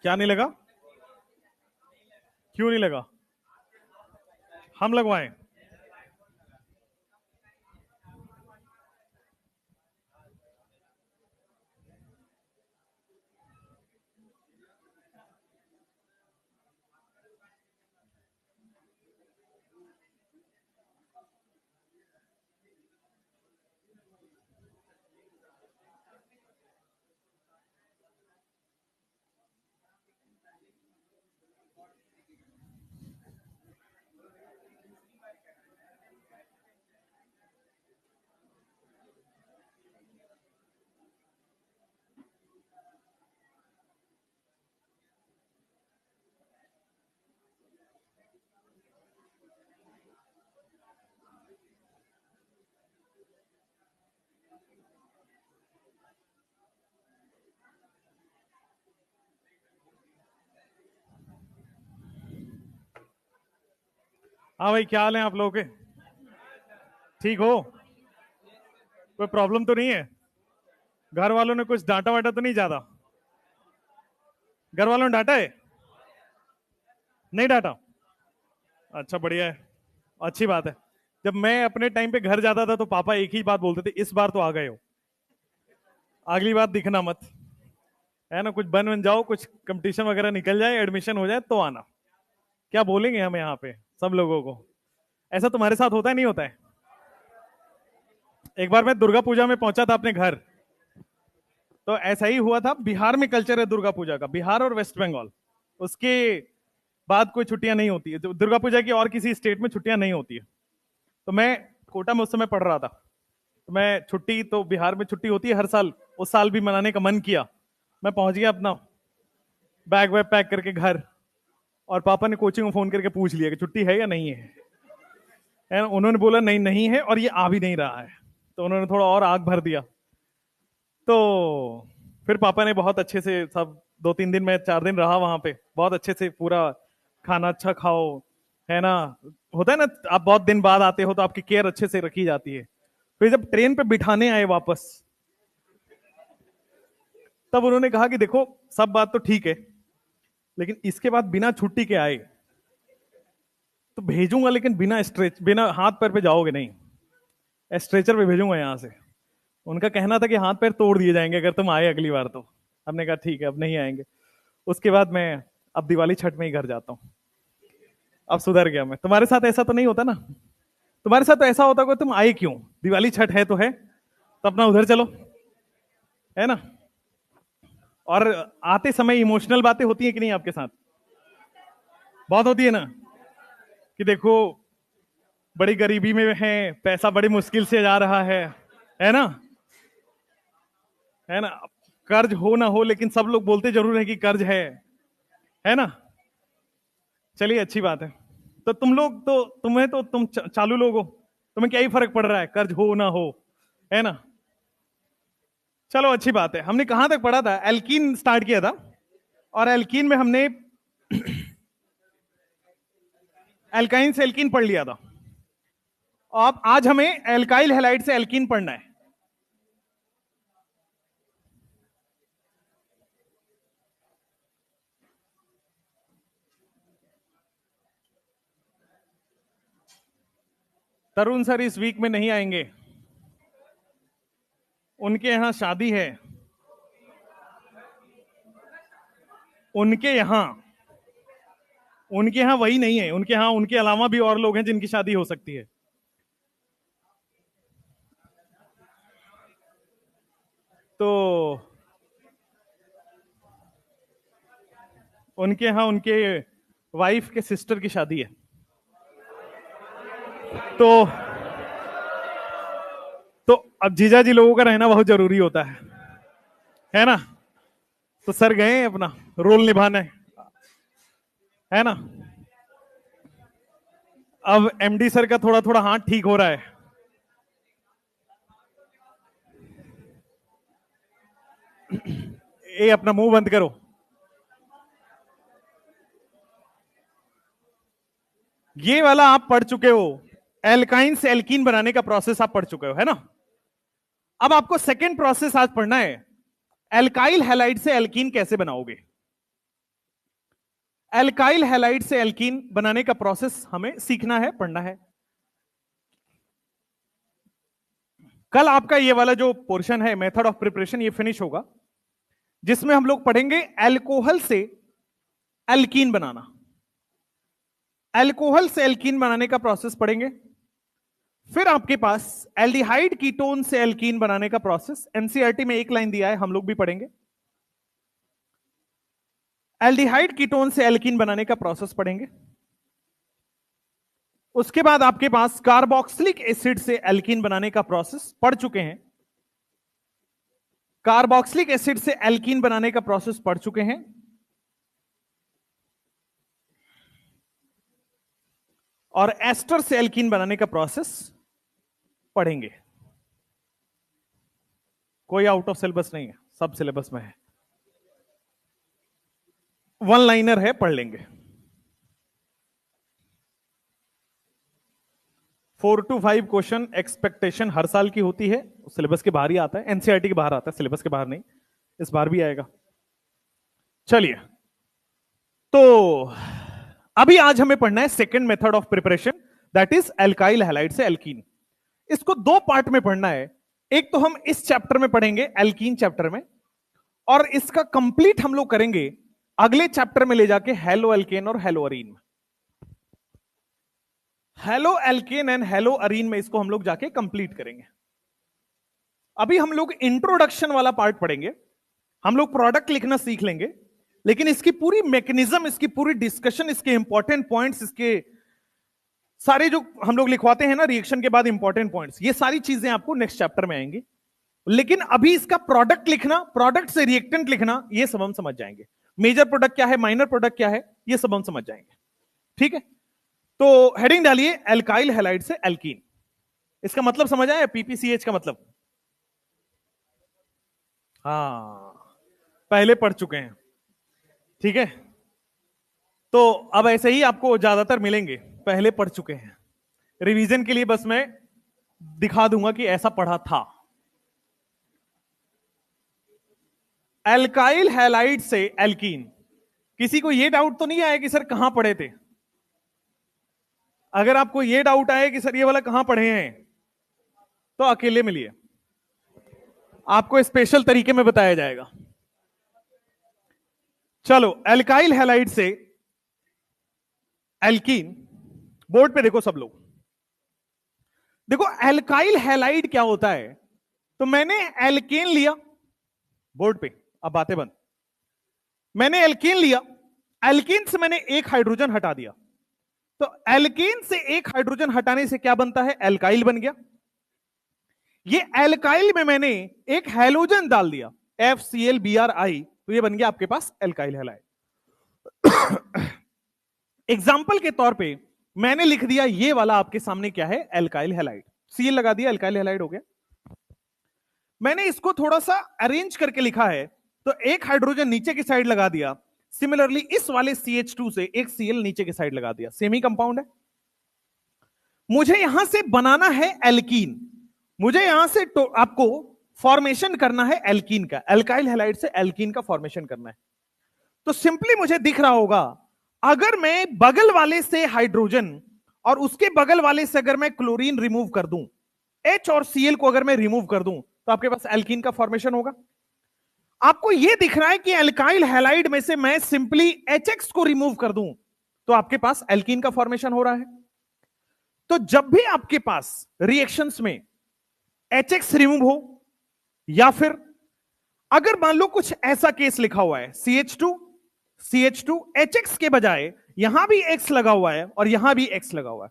क्या नहीं लगा? क्यों नहीं लगा? हम लगवाएं? हाँ भाई, क्या हाल है आप लोगों के? ठीक हो? कोई प्रॉब्लम तो नहीं है? घर वालों ने कुछ डांटा वाटा तो नहीं ज्यादा? घर वालों ने डांटा है? नहीं डांटा? अच्छा, बढ़िया है। अच्छी बात है। जब मैं अपने टाइम पे घर जाता था तो पापा एक ही बात बोलते थे, इस बार तो आ गए हो, अगली बार दिखना मत। है ना, कुछ बन जाओ, कुछ कंपटीशन वगैरह निकल जाए, एडमिशन हो जाए तो आना। क्या बोलेंगे हम यहाँ पे सब लोगों को? ऐसा तुम्हारे साथ होता है नहीं होता है? एक बार मैं दुर्गा पूजा में पहुंचा था अपने घर, तो ऐसा ही हुआ था। बिहार में कल्चर है दुर्गा पूजा का, बिहार और वेस्ट बंगाल, उसके बाद कोई छुट्टियां नहीं होती है दुर्गा पूजा की, और किसी स्टेट में छुट्टियां नहीं होती है। तो मैं कोटा में उस समय पढ़ रहा था, तो मैं छुट्टी, तो बिहार में छुट्टी होती है हर साल, उस साल भी मनाने का मन किया। मैं पहुंच गया अपना बैग वैग पैक करके घर, और पापा ने कोचिंग में फोन करके पूछ लिया कि छुट्टी है या नहीं है। उन्होंने बोला नहीं नहीं है, और ये आ भी नहीं रहा है। तो उन्होंने थोड़ा और आग भर दिया। तो फिर पापा ने बहुत अच्छे से सब, 2-3 दिन में 4 दिन रहा वहां पे, बहुत अच्छे से पूरा खाना अच्छा खाओ, है ना। होता है ना, आप बहुत दिन बाद आते हो तो आपकी केयर अच्छे से रखी जाती है। फिर जब ट्रेन पे बिठाने आए वापस, तब उन्होंने कहा कि देखो, सब बात तो ठीक है, लेकिन इसके बाद बिना छुट्टी के आए तो भेजूंगा, लेकिन बिना स्ट्रेच, बिना हाथ पैर पे जाओगे नहीं, स्ट्रेचर पे भेजूंगा यहाँ से। उनका कहना था कि हाथ पैर तोड़ दिए जाएंगे अगर तुम आए अगली बार तो। हमने कहा ठीक है, अब नहीं आएंगे। उसके बाद मैं अब दिवाली छठ में ही घर जाता हूँ। अब सुधर गया मैं। तुम्हारे साथ ऐसा तो नहीं होता ना? तुम्हारे साथ तो ऐसा होता कि तुम आए क्यों, दिवाली छठ है तो है, तो अपना उधर चलो, है ना। और आते समय इमोशनल बातें होती है कि नहीं आपके साथ? बहुत होती है ना, कि देखो बड़ी गरीबी में है, पैसा बड़ी मुश्किल से जा रहा है ना, है ना। कर्ज हो ना हो, लेकिन सब लोग बोलते जरूर है कि कर्ज है ना। चलिए, अच्छी बात है। तो तुम लोग तो, तुम्हें तो, तुम चालू लोग हो, तुम्हें क्या ही फर्क पड़ रहा है कर्ज हो ना हो, है ना। चलो, अच्छी बात है। हमने कहां तक पढ़ा था? एल्कीन स्टार्ट किया था, और एल्कीन में हमने एल्काइन से एल्कीन पढ़ लिया था। अब आज हमें एल्काइल हैलाइड से एल्कीन पढ़ना है। तरुण सर इस वीक में नहीं आएंगे, उनके यहां शादी है। उनके यहां उनके यहां वही नहीं है, उनके यहां उनके अलावा भी और लोग हैं जिनकी शादी हो सकती है। तो उनके यहां उनके वाइफ के सिस्टर की शादी है। तो तो अब जीजा जी लोगों का रहना बहुत जरूरी होता है ना। तो सर गए अपना रोल निभाने, है ना। अब एमडी सर का थोड़ा थोड़ा हाथ ठीक हो रहा है। ये अपना मुंह बंद करो। ये वाला आप पढ़ चुके हो, एल्काइन से एल्कीन बनाने का प्रोसेस आप पढ़ चुके हो, है ना। अब आपको सेकेंड प्रोसेस आज पढ़ना है, एल्काइल हैलाइड से एल्कीन कैसे बनाओगे। एल्काइल हैलाइड से एल्कीन बनाने का प्रोसेस हमें सीखना है, पढ़ना है। कल आपका ये वाला जो पोर्शन है मेथड ऑफ प्रिपरेशन ये फिनिश होगा, जिसमें हम लोग पढ़ेंगे अल्कोहल से एल्कीन बनाना। अल्कोहल से एल्कीन बनाने का प्रोसेस पढ़ेंगे। फिर आपके पास एल्डिहाइड कीटोन से एल्कीन बनाने का प्रोसेस, एनसीईआरटी में एक लाइन दिया है, हम लोग भी पढ़ेंगे। एल्डिहाइड कीटोन से एल्कीन बनाने का प्रोसेस पढ़ेंगे। उसके बाद आपके पास कार्बोक्सिलिक एसिड से एल्कीन बनाने का प्रोसेस पढ़ चुके हैं। कार्बोक्सिलिक एसिड से एल्कीन बनाने का प्रोसेस पढ़ चुके हैं। और एस्टर से एल्कीन बनाने का प्रोसेस पढ़ेंगे। कोई आउट ऑफ सिलेबस नहीं है, सब सिलेबस में है। वन लाइनर है, पढ़ लेंगे। 4 to 5 क्वेश्चन एक्सपेक्टेशन हर साल की होती है, सिलेबस के बाहर ही आता है, एनसीईआरटी के बाहर आता है, सिलेबस के बाहर नहीं। इस बार भी आएगा। चलिए, तो अभी आज हमें पढ़ना है second method of preparation, that is alkyl halide से एल्कीन। इसको दो पार्ट में पढ़ना है। एक तो हम इस चैप्टर में पढ़ेंगे, एल्कीन चैप्टर में, और इसका कंप्लीट हम लोग करेंगे अगले चैप्टर में ले जाके हेलो एल्केन और हेलो अरीन में। Halo alkane and hello Areen में इसको हम लोग जाके कंप्लीट करेंगे। अभी हम लोग इंट्रोडक्शन वाला पार्ट पढ़ेंगे, हम लोग प्रोडक्ट लिखना सीख लेंगे, लेकिन इसकी पूरी मैकेनिज्म, इसकी पूरी डिस्कशन, इसके इंपॉर्टेंट पॉइंट्स, इसके सारे जो हम लोग लिखवाते हैं ना रिएक्शन के बाद इंपॉर्टेंट पॉइंट्स, ये सारी चीजें आपको नेक्स्ट चैप्टर में आएंगी। लेकिन अभी इसका प्रोडक्ट लिखना, प्रोडक्ट से रिएक्टेंट लिखना, ये सब हम समझ जाएंगे। मेजर प्रोडक्ट क्या है, माइनर प्रोडक्ट क्या है, ये सब हम समझ जाएंगे। ठीक है, तो हेडिंग डालिए एल्काइल हैलाइड से एल्कीन। इसका मतलब समझ आया, पीपीसीएच का मतलब? हाँ, पहले पढ़ चुके हैं। ठीक है, तो अब ऐसे ही आपको ज्यादातर मिलेंगे, पहले पढ़ चुके हैं। रिवीजन के लिए बस मैं दिखा दूंगा कि ऐसा पढ़ा था। एल्काइल हैलाइड से एल्कीन। किसी को यह डाउट तो नहीं आया कि सर कहां पढ़े थे? अगर आपको यह डाउट आए कि सर ये वाला कहां पढ़े हैं, तो अकेले मिलिए, आपको स्पेशल तरीके में बताया जाएगा। चलो, एल्काइल हैलाइड से एल्कीन, बोर्ड पे देखो सब लोग। देखो एल्काइल हैलाइड क्या होता है, तो मैंने एल्केन लिया, बोर्ड पे, अब बातें बंद। मैंने एल्केन लिया, एल्केन से मैंने एक हाइड्रोजन हटा दिया, तो एल्केन से एक हाइड्रोजन हटाने से क्या बनता है, एल्काइल बन गया। ये एल्काइल में मैंने एक हैलोजन डाल दिया, FClBrI, तो ये बन गया आपके पास एल्काइल हैलाइड। एग्जाम्पल के तौर पे मैंने लिख दिया ये वाला आपके सामने क्या है, एल्काइल हैलाइड, Cl लगा दिया, एल्काइल हैलाइड हो गया। मैंने इसको थोड़ा सा अरेंज करके लिखा है, तो एक हाइड्रोजन नीचे की साइड लगा दिया, सिमिलरली इस वाले CH2 से एक Cl नीचे की साइड लगा दिया, सेम ही कंपाउंड है। मुझे यहां से बनाना है एल्कीन, मुझे यहां से तो आपको फॉर्मेशन करना है एल्कीन का, एल्काइल हैलाइड से एल्कीन का फॉर्मेशन करना है। तो सिंपली मुझे दिख रहा होगा, अगर मैं बगल वाले से हाइड्रोजन और उसके बगल वाले से अगर मैं क्लोरीन रिमूव कर दूं, H और Cl को अगर मैं रिमूव कर दूं, तो आपके पास एल्कीन का फॉर्मेशन होगा। आपको यह दिख रहा है कि एल्काइल हैलाइड में से मैं सिंपली HX को रिमूव कर दूं, तो आपके पास एल्कीन का फॉर्मेशन हो रहा है। तो जब भी आपके पास रिएक्शंस में HX रिमूव हो, या फिर अगर मान लो कुछ ऐसा केस लिखा हुआ है, CH2 HX के बजाय यहां भी X लगा हुआ है और यहां भी X लगा हुआ है,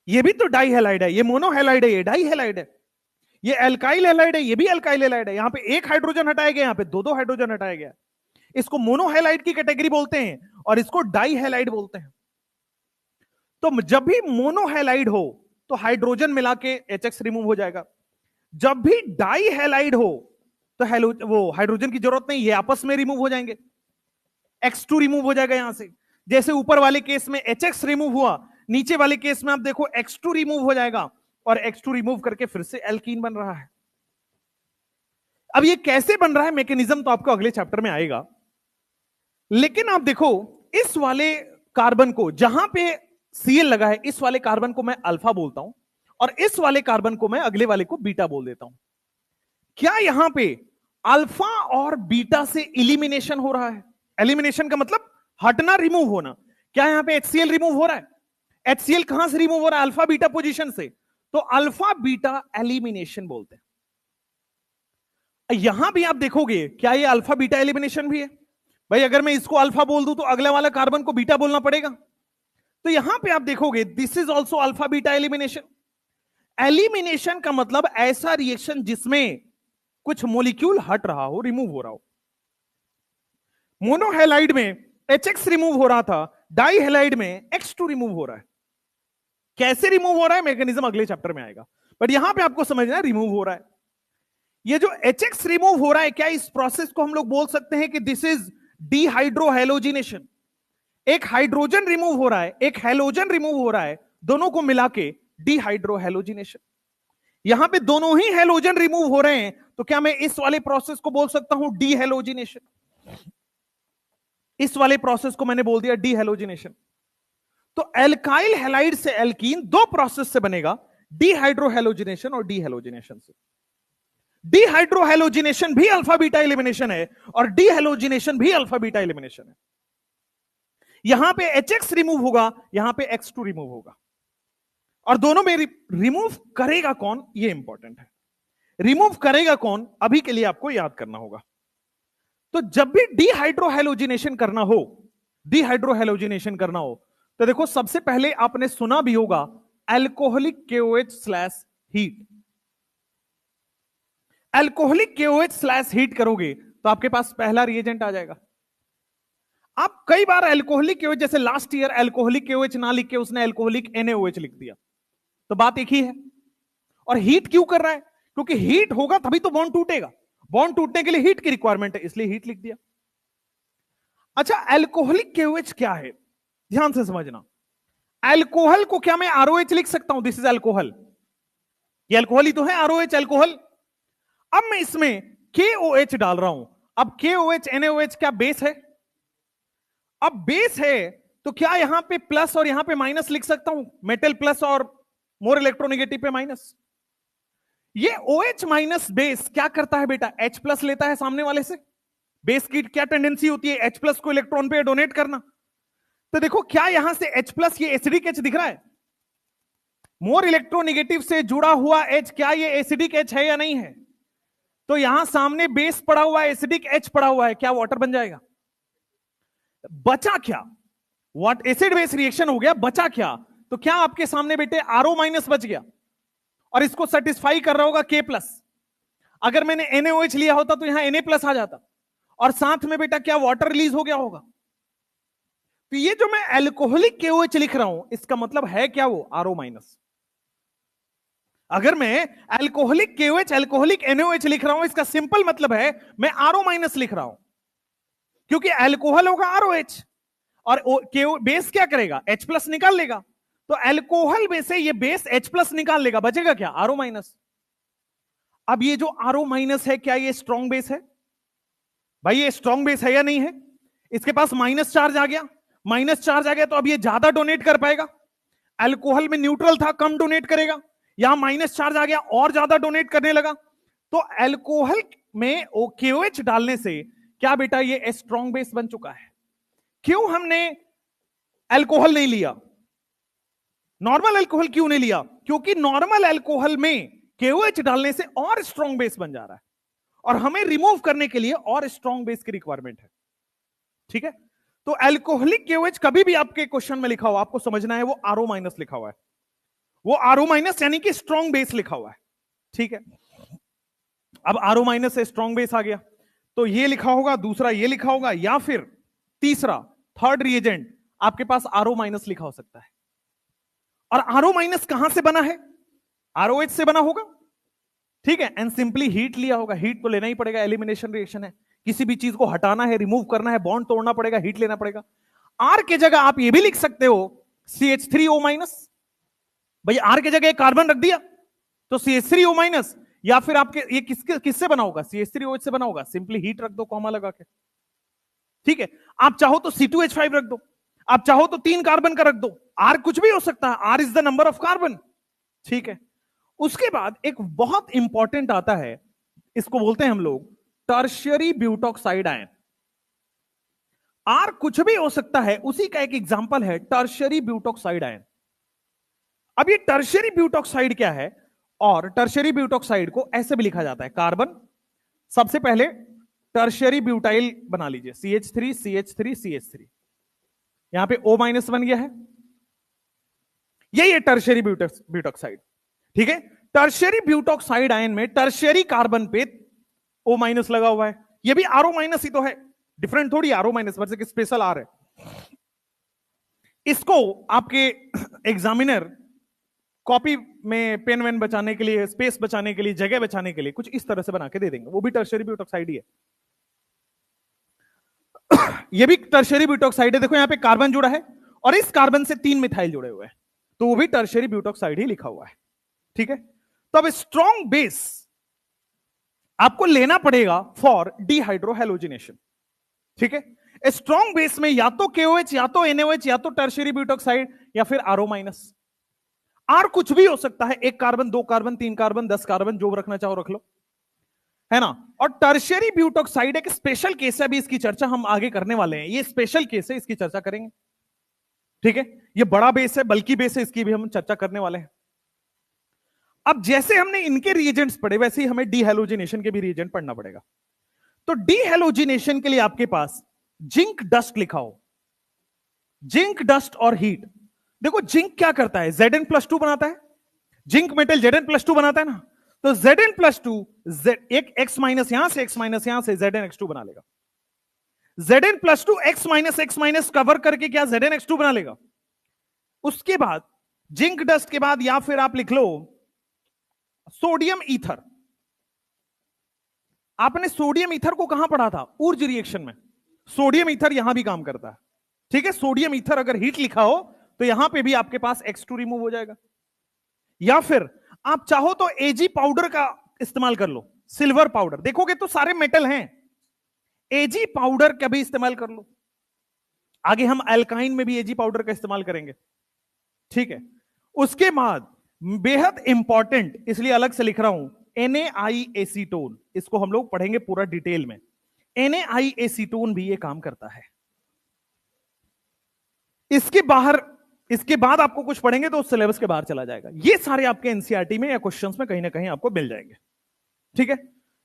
ये भी तो डाई हैलाइड है, ये मोनो हैलाइड है, ये डाई हैलाइड है, ये एल्काइल हैलाइड है, ये भी एल्काइल हैलाइड है। यहां पे एक हाइड्रोजन हटाया गया, यहां पे दो हाइड्रोजन हटाया गया। इसको मोनो हैलाइड की कैटेगरी बोलते हैं और इसको डाई हैलाइड बोलते हैं। तो जब भी मोनो हैलाइड हो तो हाइड्रोजन मिला के HX रिमूव हो जाएगा, जब भी डाई हैलाइड हो तो वो हाइड्रोजन की जरूरत नहीं, ये आपस में रिमूव हो जाएंगे, X2 रिमूव हो जाएगा यहां से। जैसे ऊपर वाले केस में HX रिमूव हुआ, नीचे वाले केस में आप देखो X2 रिमूव हो जाएगा, और X2 रिमूव करके फिर से एल्कीन बन रहा है। अब ये कैसे बन रहा है, मैकेनिज्म तो आपको अगले चैप्टर में आएगा। लेकिन आप देखो इस वाले कार्बन को, जहां पे Cl लगा है, इस वाले कार्बन को मैं अल्फा बोलता हूं और इस वाले कार्बन को मैं अगले वाले को बीटा बोल देता हूं। क्या यहां पे अल्फा और बीटा से इलिमिनेशन हो रहा है? एलिमिनेशन का मतलब हटना, रिमूव होना। क्या यहां पे HCl रिमूव हो रहा है? HCl कहां से रिमूव हो रहा है? अल्फा बीटा पोजीशन से। तो अल्फा बीटा एलिमिनेशन बोलते हैं। यहां भी आप देखोगे, क्या ये अल्फा बीटा एलिमिनेशन भी है? भाई अगर मैं इसको अल्फा बोल दूं तो अगले वाला कार्बन को बीटा बोलना पड़ेगा। तो यहां पे आप देखोगे this is also alpha beta elimination. Elimination का मतलब ऐसा रिएक्शन जिसमें कुछ मॉलिक्यूल हट रहा हो, रिमूव हो रहा हो। मोनोहेलाइड में HX रिमूव हो रहा था, डाईहेलाइड में X2 रिमूव हो रहा है। कैसे रिमूव हो रहा है मैकेनिज्म अगले चैप्टर में आएगा, बट यहां पे आपको समझना है रिमूव हो रहा है। ये जो HX रिमूव हो रहा है, क्या इस प्रोसेस को हम लोग बोल सकते हैं कि दिस इज डिहाइड्रोहेलोजिनेशन? एक हाइड्रोजन रिमूव हो रहा है, एक हैलोजन रिमूव हो रहा है, दोनों को मिला के डिहाइड्रोहेलोजिनेशन। यहां पे दोनों ही हैलोजन रिमूव हो रहे हैं, तो क्या मैं इस वाले प्रोसेस को बोल सकता हूं डिहेलोजिनेशन? इस वाले प्रोसेस को मैंने बोल दिया डिहेलोजिनेशन। तो एल्काइल हैलाइड से एल्कीन दो प्रोसेस से बनेगा, डिहाइड्रोहेलोजिनेशन और डिहेलोजिनेशन से। डिहाइड्रोहेलोजिनेशन भी अल्फा बीटा एलिमिनेशन है और डिहेलोजिनेशन भी अल्फा बीटा एलिमिनेशन है। यहां पे HX रिमूव होगा, यहां पे X2 रिमूव होगा, और दोनों में रिमूव करेगा कौन, ये इंपॉर्टेंट है। रिमूव करेगा कौन, अभी के लिए आपको याद करना होगा। तो जब भी डिहाइड्रोहेलोजिनेशन करना हो, डिहाइड्रोहेलोजिनेशन करना हो, तो देखो सबसे पहले आपने सुना भी होगा alcoholic KOH heat. Alcoholic KOH heat करोगे तो आपके पास पहला रिएजेंट आ जाएगा। आप कई बार अल्कोहलिक KOH, जैसे लास्ट ईयर अल्कोहलिक KOH ना लिख के उसने अल्कोहलिक NaOH लिख दिया, तो बात एक ही है। और हीट क्यों कर रहा है? क्योंकि हीट होगा तभी तो बॉन्ड टूटेगा, बॉन्ड टूटने के लिए हीट की रिक्वायरमेंट है, इसलिए हीट लिख दिया। अच्छा, अल्कोहलिक KOH क्या है, ध्यान से समझना। अल्कोहल को क्या मैं ROH लिख सकता हूं? दिस इज अल्कोहल, ये अल्कोहल ही तो है, ROH अल्कोहल। अब मैं इसमें KOH डाल रहा हूं। अब KOH NaOH क्या बेस है? अब बेस है तो क्या यहां पे प्लस और यहां पे माइनस लिख सकता हूं? मेटल प्लस और मोर इलेक्ट्रोनेगेटिव पे माइनस। ये OH माइनस बेस क्या करता है बेटा? H प्लस लेता है सामने वाले से। बेस की क्या टेंडेंसी होती है? H प्लस को इलेक्ट्रॉन पे डोनेट करना। तो देखो क्या यहां से H प्लस, ये एसिडिक H दिख रहा है, मोर इलेक्ट्रोनेगेटिव से जुड़ा हुआ H, क्या ये एसिडिक H है या नहीं है? तो यहां सामने बेस पड़ा हुआ है, एसिडिक H पड़ा हुआ है, क्या वाटर बन जाएगा? बचा क्या? व्हाट, एसिड बेस रिएक्शन हो गया, बचा क्या? तो क्या आपके सामने बेटे RO माइनस बच गया और इसको सेटिस्फाई कर रहा होगा K प्लस। अगर मैंने NaOH लिया होता तो यहां Na प्लस आ जाता और साथ में बेटा क्या वाटर रिलीज हो गया होगा। तो ये जो मैं अल्कोहलिक KOH लिख रहा हूं, इसका मतलब है क्या? वो RO माइनस। अगर मैं अल्कोहलिक KOH अल्कोहलिक NaOH लिख रहा हूं, इसका सिंपल मतलब है मैं RO माइनस लिख रहा हूं, क्योंकि अल्कोहल होगा ROH और बेस क्या करेगा? H प्लस निकाल लेगा। तो अल्कोहल में से ये बेस H प्लस निकाल लेगा, बचेगा क्या? RO minus. अब ये जो RO माइनस है, क्या ये स्ट्रॉन्ग बेस है? भाई ये स्ट्रॉन्ग बेस है या नहीं है? इसके पास माइनस चार्ज आ गया, माइनस चार्ज आ गया तो अब ये ज्यादा डोनेट कर पाएगा। अल्कोहल में न्यूट्रल था, कम डोनेट करेगा, यहां माइनस चार्ज आ गया और ज्यादा डोनेट करने लगा। तो अल्कोहल में KOH डालने से क्या बेटा ये स्ट्रॉन्ग बेस बन चुका है। क्यों हमने अल्कोहल नहीं लिया, नॉर्मल अल्कोहल क्यों नहीं लिया? क्योंकि नॉर्मल अल्कोहल में KOH डालने से और स्ट्रॉन्ग बेस बन जा रहा है और हमें रिमूव करने के लिए और स्ट्रॉन्ग बेस की रिक्वायरमेंट है। ठीक है, तो अल्कोहलिक KOH कभी भी आपके क्वेश्चन में लिखा हुआ, आपको समझना है वो RO माइनस लिखा हुआ है, वो RO माइनस यानी कि स्ट्रॉन्ग बेस लिखा हुआ है। ठीक है, अब RO माइनस से स्ट्रॉन्ग बेस आ गया, तो ये लिखा होगा, दूसरा ये लिखा होगा, या फिर तीसरा थर्ड रिएजेंट आपके पास RO माइनस लिखा हो सकता है। और RO माइनस कहां से बना है? ROH से बना होगा। ठीक है, एंड सिंपली हीट लिया होगा, हीट तो लेना ही पड़ेगा, एलिमिनेशन रिएक्शन है, किसी भी चीज को हटाना है, रिमूव करना है, बॉन्ड तोड़ना पड़ेगा, हीट लेना पड़ेगा। R के जगह आप ये भी लिख सकते हो CH3O माइनस। भाई R के जगह कार्बन रख दिया तो CH3O माइनस, या फिर आपके ये किससे बना होगा? CH3OH से बना होगा, सिंपली हीट रख दो कॉमा लगा के। ठीक है, आप चाहो तो C2H5 रख दो, आप चाहो तो 3 कार्बन का रख दो, R कुछ भी हो सकता है, R is the number of carbon. ठीक है, उसके बाद एक बहुत इंपॉर्टेंट आता है, इसको बोलते हैं हम लोग टर्शियरी ब्यूटॉक्साइड आयन। आर कुछ भी हो सकता है, उसी का एक एग्जांपल है टर्शियरी ब्यूटॉक्साइड आयन। अब ये टर्शियरी ब्यूटॉक्साइड क्या है, और टर्शियरी ब्यूटॉक्साइड को ऐसे भी लिखा जाता है, कार्बन सबसे पहले टर्शियरी ब्यूटाइल बना लीजिए, CH3 CH3 CH3, यहां पे O माइनस बन गया है, यही है टर्शियरी ब्यूटॉक्साइड। ठीक है, टर्शियरी ब्यूटॉक्साइड आयन में टर्शियरी कार्बन पे O माइनस लगा हुआ है, ये भी RO माइनस ही तो है, डिफरेंट थोड़ी RO माइनस, बस एक स्पेशल R है। इसको आपके एग्जामिनर कॉपी में पेन वेन बचाने के लिए, स्पेस बचाने के लिए, जगह बचाने के लिए कुछ इस तरह से बना के दे देंगे, वो भी टर्शियरी ब्यूटॉक्साइड ही है। ये भी टर्शियरी ब्यूटॉक्साइड है, देखो यहां पे कार्बन जुड़ा है और इस कार्बन से 3 मिथाइल जुड़े हुए हैं, तो वो भी टर्शियरी ब्यूटॉक्साइड ही लिखा हुआ है। ठीक है, तो अब स्ट्रॉन्ग बेस आपको लेना पड़ेगा फॉर डिहाइड्रोहेलोजिनेशन। ठीक है, स्ट्रॉन्ग बेस में या तो KOH या तो NaOH या तो टर्शियरी ब्यूटॉक्साइड या फिर RO माइनस। R कुछ भी हो सकता है, 1 कार्बन 2 कार्बन 3 कार्बन 10 कार्बन, जो रखना चाहो रख लो, है ना। और टर्शियरी ब्यूटॉक्साइड एक स्पेशल केस है, अभी इसकी चर्चा हम आगे करने वाले हैं, ये स्पेशल केस है, इसकी चर्चा करेंगे। ठीक है, ये बड़ा बेस है, बल्कि बेस है, इसकी भी हम चर्चा करने वाले हैं। अब जैसे हमने इनके रिएजेंट्स पढ़े, वैसे ही हमें डीहेलोजिनेशन के भी रिएजेंट पढ़ना पड़ेगा। तो डीहेलोजिनेशन के लिए आपके पास जिंक डस्ट लिखा हो, जिंक डस्ट और हीट। देखो जिंक क्या करता है, Zn+2 बनाता है, जिंक मेटल Zn+2 बनाता है ना, तो Zn+2 एक X माइनस यहां से X माइनस यहां से ZnX2 बना लेगा। Zn+2 X माइनस कवर करके क्या ZnX2 बना लेगा। उसके बाद जिंक डस्ट के बाद या फिर आप लिख लो सोडियम ईथर। आपने सोडियम ईथर को कहां पढ़ा था, ऊर्ज रिएक्शन में, सोडियम ईथर यहां भी काम करता है। ठीक है, सोडियम ईथर अगर हीट लिखा हो तो यहां पे भी आपके पास X2 रिमूव हो जाएगा। या फिर आप चाहो तो Ag पाउडर का इस्तेमाल कर लो, सिल्वर पाउडर, देखोगे तो सारे मेटल हैं, Ag पाउडर का भी इस्तेमाल कर लो। आगे हम एल्काइन में भी Ag पाउडर का इस्तेमाल करेंगे। ठीक है, उसके बाद बेहद इंपॉर्टेंट, इसलिए अलग से लिख रहा हूं, NaI एसीटोन, इसको हम लोग पढ़ेंगे पूरा डिटेल में। NaI एसीटोन भी ये काम करता है। इसके बाहर, इसके बाद आपको कुछ पढ़ेंगे तो सिलेबस के बाहर चला जाएगा, ये सारे आपके एनसीईआरटी में या क्वेश्चंस में कहीं ना कहीं आपको मिल जाएंगे। ठीक है,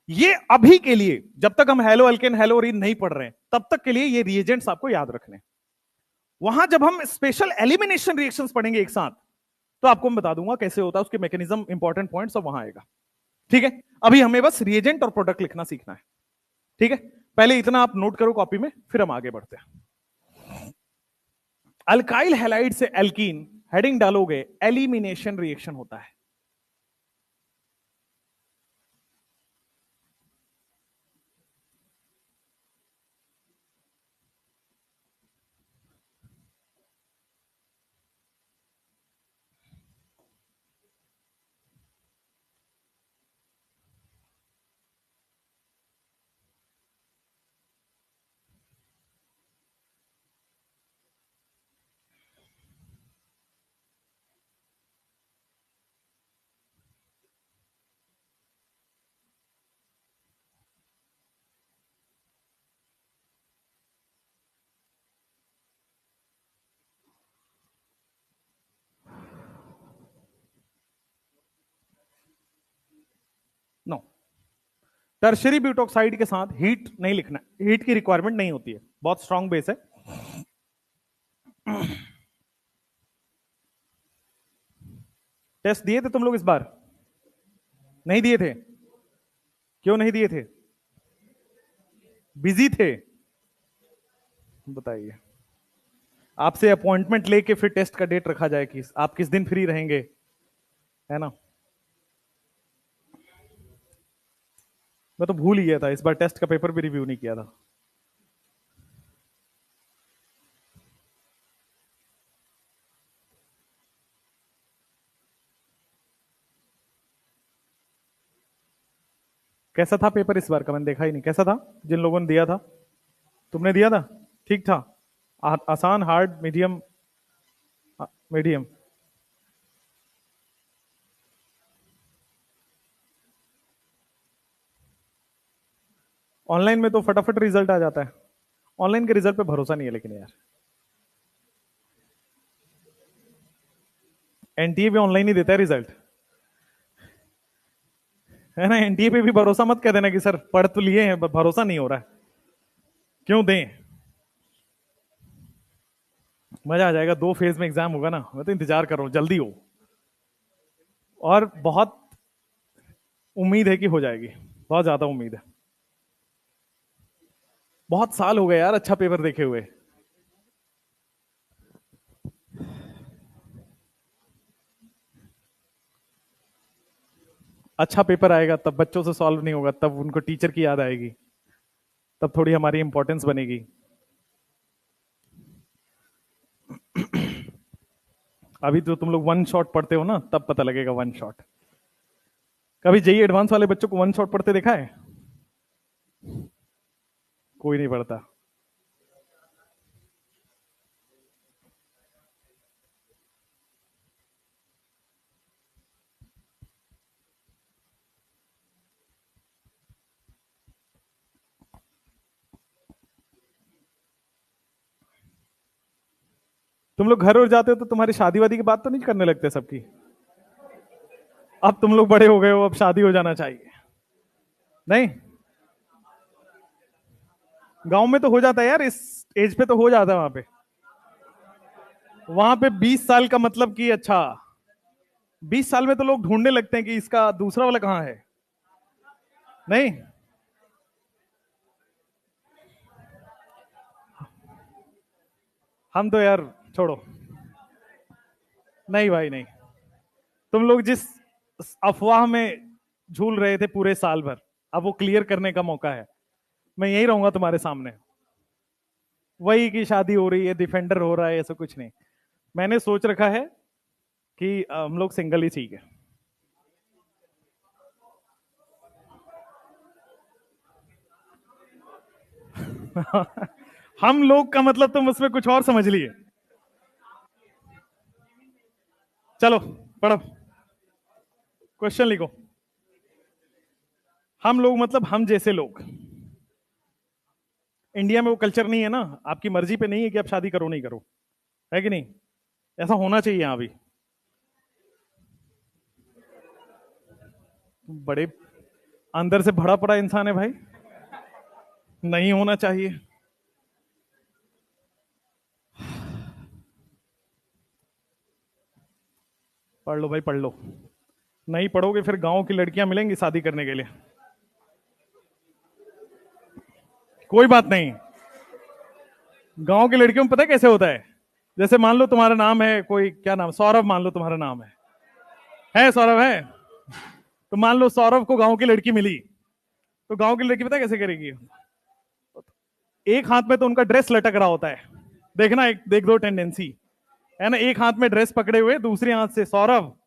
ये अभी के लिए, जब तक हम हेलो अल्केन हेलोरीन नहीं पढ़ रहे हैं तब तक के लिए ये रिएजेंट्स आपको याद रखने। वहां जब हम स्पेशल एलिमिनेशन रिएक्शंस पढ़ेंगे एक साथ, तो आपको मैं बता दूंगा कैसे होता है, उसके मैकेनिज्म, इंपॉर्टेंट पॉइंट्स सब वहां आएगा। ठीक है, अभी हमें बस रिएजेंट और प्रोडक्ट लिखना सीखना है। ठीक है, पहले इतना आप नोट करो कॉपी में, फिर हम आगे बढ़ते हैं। अल्काइल हैलाइड से एल्कीन, हेडिंग डालोगे, एलिमिनेशन रिएक्शन होता है। नो, टर्शियरी ब्यूटॉक्साइड के साथ हीट नहीं लिखना, हीट की रिक्वायरमेंट नहीं होती है, बहुत स्ट्रांग बेस है। टेस्ट दिए थे तुम लोग इस बार, नहीं दिए थे? क्यों नहीं दिए थे, बिजी थे? बताइए, आपसे अपॉइंटमेंट लेके फिर टेस्ट का डेट रखा जाए कि आप किस दिन फ्री रहेंगे, है ना। मैं तो भूल ही गया था, इस बार टेस्ट का पेपर भी रिव्यू नहीं किया था। कैसा था पेपर इस बार का, मैंने देखा ही नहीं, कैसा था जिन लोगों ने दिया था? तुमने दिया था? ठीक था? आसान, हार्ड, मीडियम? मीडियम। ऑनलाइन में तो फटाफट रिजल्ट आ जाता है। ऑनलाइन के रिजल्ट पे भरोसा नहीं है लेकिन यार। एनटीए भी ऑनलाइन ही देता है रिजल्ट, है ना? एनटीए पे भी भरोसा मत कह देना कि सर पढ़ तो लिए हैं भरोसा नहीं हो रहा है। क्यों दें? मजा आ जाएगा, 2 फेज में एग्जाम होगा ना, मैं तो इंतजार कर रहा हूँ जल्दी हो। और बहुत उम्मीद है कि हो जाएगी, बहुत ज्यादा उम्मीद है। बहुत साल हो गए यार अच्छा पेपर देखे हुए। अच्छा पेपर आएगा तब बच्चों से सॉल्व नहीं होगा, तब उनको टीचर की याद आएगी, तब थोड़ी हमारी इंपॉर्टेंस बनेगी। अभी तो तुम लोग वन शॉट पढ़ते हो ना, तब पता लगेगा वन शॉट। कभी जेई एडवांस वाले बच्चों को वन शॉट पढ़ते देखा है? कोई नहीं पढ़ता। तुम लोग घर और जाते हो तो तुम्हारी शादी वादी की बात तो नहीं करने लगते सबकी? अब तुम लोग बड़े हो गए हो, अब शादी हो जाना चाहिए। नहीं, गांव में तो हो जाता है यार, इस एज पे तो हो जाता है वहां पे। वहां पे 20 साल का मतलब कि अच्छा, 20 साल में तो लोग ढूंढने लगते हैं कि इसका दूसरा वाला कहाँ है। नहीं, हम तो यार छोड़ो। नहीं भाई नहीं। तुम लोग जिस अफवाह में झूल रहे थे पूरे साल भर, अब वो क्लियर करने का मौका है। मैं यही रहूंगा तुम्हारे सामने। वही कि शादी हो रही है, डिफेंडर हो रहा है, ऐसा कुछ नहीं। मैंने सोच रखा है कि हम लोग सिंगल ही ठीक है। हम लोग का मतलब तुम उसमें कुछ और समझ लिए। चलो पढ़ो, क्वेश्चन लिखो। हम लोग मतलब हम जैसे लोग। इंडिया में वो कल्चर नहीं है ना, आपकी मर्जी पे नहीं है कि आप शादी करो नहीं करो, है कि नहीं? ऐसा होना चाहिए यहाँ भी। बड़े अंदर से भरा पड़ा इंसान है भाई। नहीं होना चाहिए। पढ़ लो भाई, पढ़ लो। नहीं पढ़ोगे फिर गांव की लड़कियां मिलेंगी शादी करने के लिए। कोई बात नहीं। गांव की लड़कियों में पता है कैसे होता है? जैसे मान लो तुम्हारा नाम है कोई, क्या नाम, सौरभ मान लो तुम्हारा नाम है सौरभ है। तो मान लो सौरभ को गांव की लड़की मिली, तो गांव की लड़की पता है कैसे करेगी? एक हाथ में तो उनका ड्रेस लटक रहा होता है, देखना एक देख दो टेंडेंसी, है ना? एक हाथ में ड्रेस पकड़े हुए, दूसरे हाथ से सौरभ।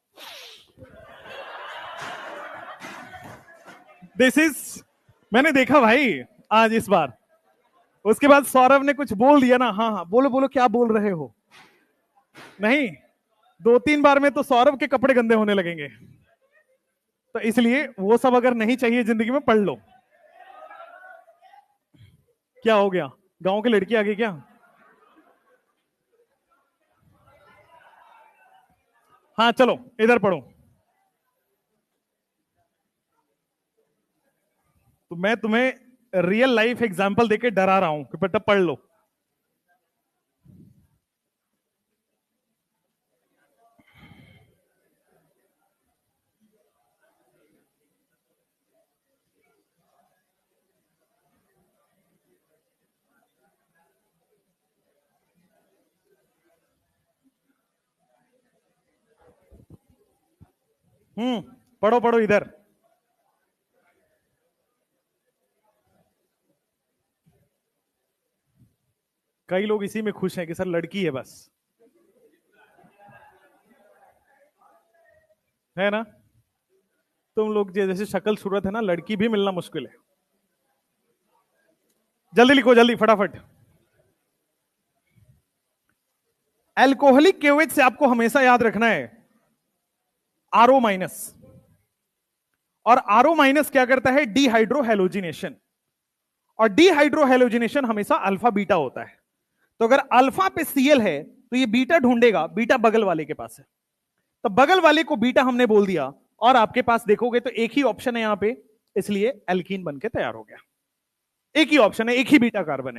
दिस इज, मैंने देखा भाई आज इस बार। उसके बाद सौरभ ने कुछ बोल दिया ना, हाँ हाँ बोलो बोलो क्या बोल रहे हो। नहीं, 2-3 बार में तो सौरभ के कपड़े गंदे होने लगेंगे। तो इसलिए वो सब अगर नहीं चाहिए जिंदगी में, पढ़ लो। क्या हो गया? गांव की लड़की आ गई क्या? हाँ चलो इधर पढ़ो। तो मैं तुम्हें रियल लाइफ एग्जांपल देके डरा रहा हूं कि बेटा पढ़ लो। पढ़ो पढ़ो इधर। कई लोग इसी में खुश हैं कि सर लड़की है बस, है ना? तुम लोग जैसे शक्ल सूरत है ना, लड़की भी मिलना मुश्किल है। जल्दी लिखो, जल्दी फटाफट। एल्कोहलिक केओएच से आपको हमेशा याद रखना है आरओ माइनस। और आरओ माइनस क्या करता है? डीहाइड्रोहेलोजिनेशन। और डीहाइड्रोहेलोजिनेशन हमेशा अल्फा बीटा होता है। तो अगर अल्फा पे सीएल है तो ये बीटा ढूंढेगा, बीटा बगल वाले के पास है, तो बगल वाले को बीटा हमने बोल दिया। और आपके पास देखोगे तो एक ही ऑप्शन है यहां पे, इसलिए एल्कीन बनके तैयार हो गया। एक ही ऑप्शन है, एक ही बीटा कार्बन